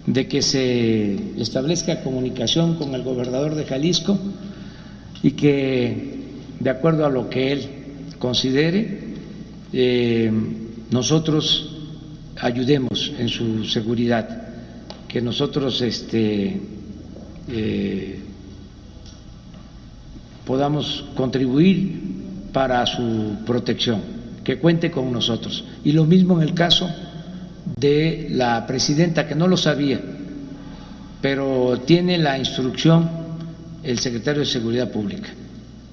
de que se establezca comunicación con el gobernador de Jalisco y que, de acuerdo a lo que él considere, nosotros ayudemos en su seguridad, que nosotros podamos contribuir para su protección, que cuente con nosotros. Y lo mismo en el caso de la presidenta, que no lo sabía, pero tiene la instrucción el secretario de Seguridad Pública.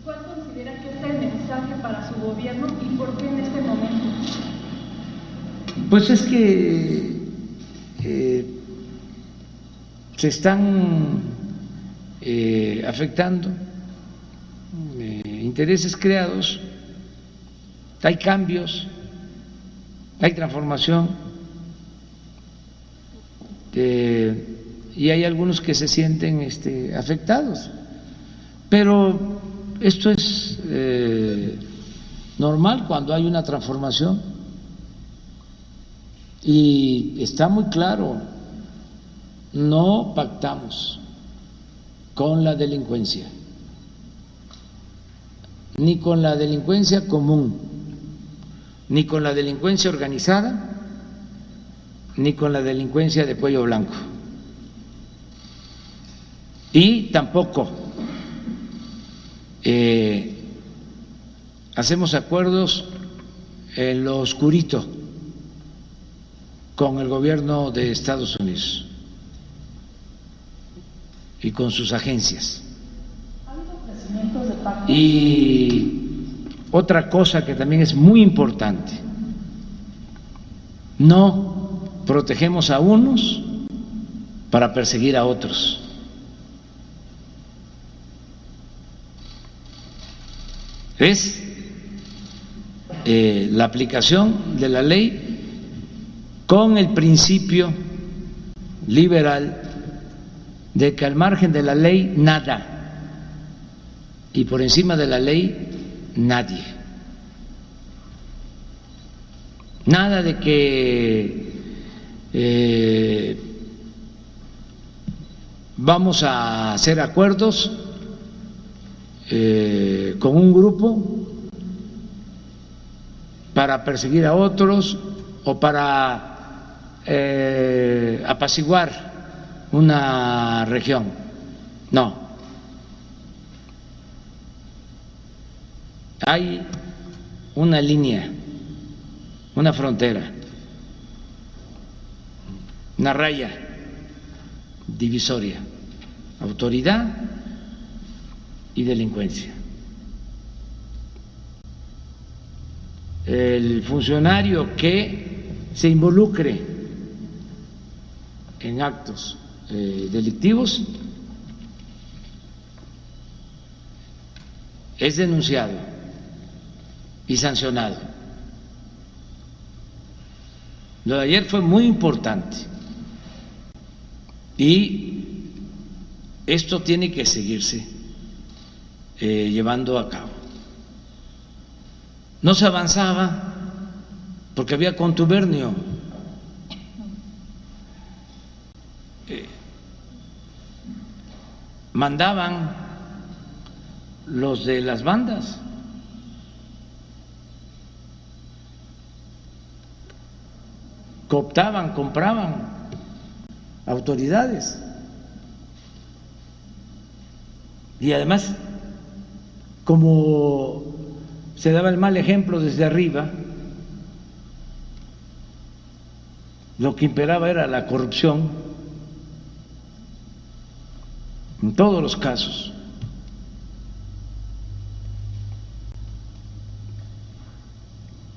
¿Cuál considera que es el mensaje para su gobierno y por qué en este momento? Pues es que se están afectando intereses creados, hay cambios, hay transformación, y hay algunos que se sienten afectados, pero esto es normal cuando hay una transformación. Y está muy claro, no pactamos con la delincuencia, ni con la delincuencia común, ni con la delincuencia organizada, ni con la delincuencia de cuello blanco. Y tampoco hacemos acuerdos en lo oscurito con el gobierno de Estados Unidos y con sus agencias. Y otra cosa que también es muy importante, no protegemos a unos para perseguir a otros. Es la aplicación de la ley con el principio liberal de que al margen de la ley nada y por encima de la ley nadie. Nada de que vamos a hacer acuerdos con un grupo para perseguir a otros o para apaciguar una región. No. Hay una línea, una frontera una raya divisoria, autoridad y delincuencia. El funcionario que se involucre en actos delictivos es denunciado y sancionado. Lo de ayer fue muy importante y esto tiene que seguirse llevando a cabo. No se avanzaba porque había contubernio. Mandaban los de las bandas. Cooptaban, compraban autoridades. Y además, como se daba el mal ejemplo desde arriba, lo que imperaba era la corrupción en todos los casos.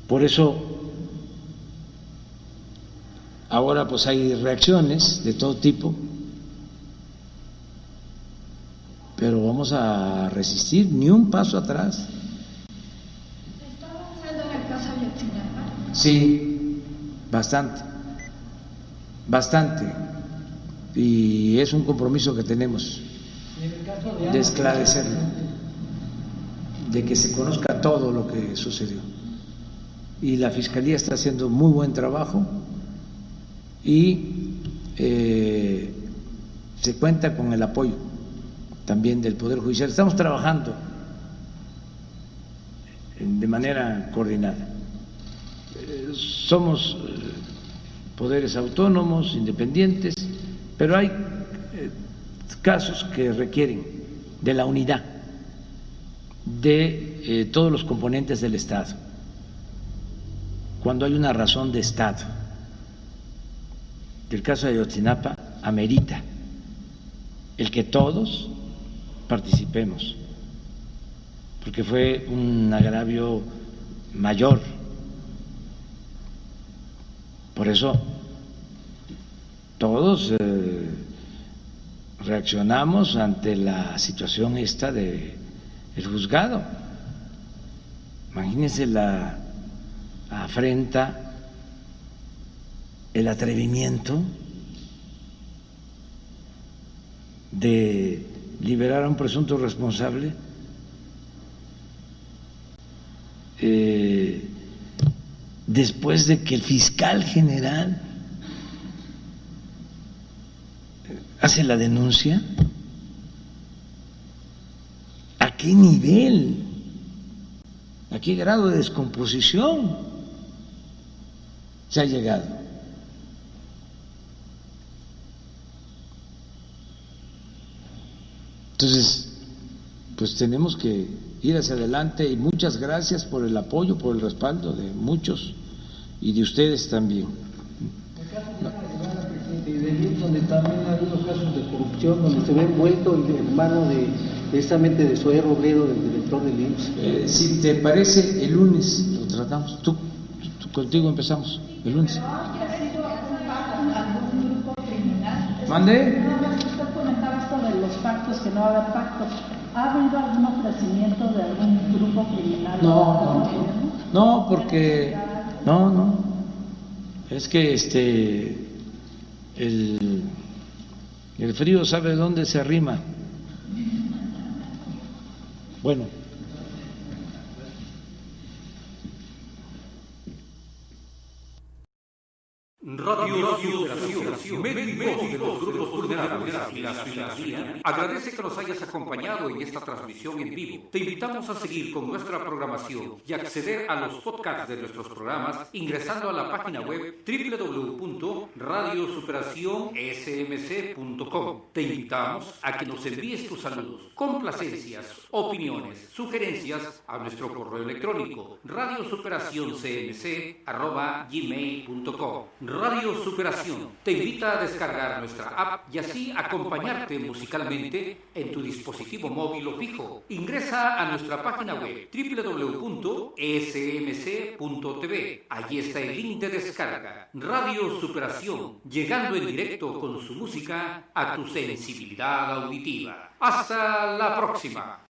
Por eso ahora pues hay reacciones de todo tipo, pero vamos a resistir, ni un paso atrás. ¿Está avanzando en el caso Ayotzinapa? Sí, bastante, y es un compromiso que tenemos de esclarecerlo, de que se conozca todo lo que sucedió. Y la Fiscalía está haciendo muy buen trabajo y se cuenta con el apoyo también del Poder Judicial. Estamos trabajando de manera coordinada. Somos poderes autónomos, independientes, pero hay casos que requieren de la unidad de todos los componentes del Estado, cuando hay una razón de Estado. El caso de Ayotzinapa amerita el que todos participemos, porque fue un agravio mayor. Por eso todos reaccionamos ante la situación esta del juzgado. Imagínense la afrenta, el atrevimiento de liberar a un presunto responsable después de que el fiscal general hace la denuncia. ¿A qué nivel? ¿A qué grado de descomposición se ha llegado? Entonces, pues tenemos que ir hacia adelante y muchas gracias por el apoyo, por el respaldo de muchos y de ustedes también. Donde también ha habido casos de corrupción, donde se ve envuelto el hermano precisamente de Zoé Robledo, del director del IMSS. Si te parece, el lunes lo tratamos. Tú contigo empezamos el lunes. ¿Mande? Usted comentaba esto de los pactos, que no va a haber pactos. ¿Ha habido algún ofrecimiento de algún grupo criminal? No, porque no. Es que el frío sabe dónde se arrima. Bueno. Radio Ciudad, medio de los grupos de la ciudadanía agradece que nos hayas acompañado en esta transmisión en vivo. Te invitamos a seguir con nuestra programación y acceder a los podcasts de nuestros programas ingresando a la página web www.radiosuperacionsmc.com. Te invitamos a que nos envíes tus saludos, complacencias, opiniones, sugerencias a nuestro correo electrónico radiosuperacioncmc@gmail.com. Radio Superación te invita a descargar nuestra app y así acompañarte musicalmente en tu dispositivo móvil o fijo. Ingresa a nuestra página web www.smc.tv. Allí está el link de descarga. Radio Superación, llegando en directo con su música a tu sensibilidad auditiva. Hasta la próxima.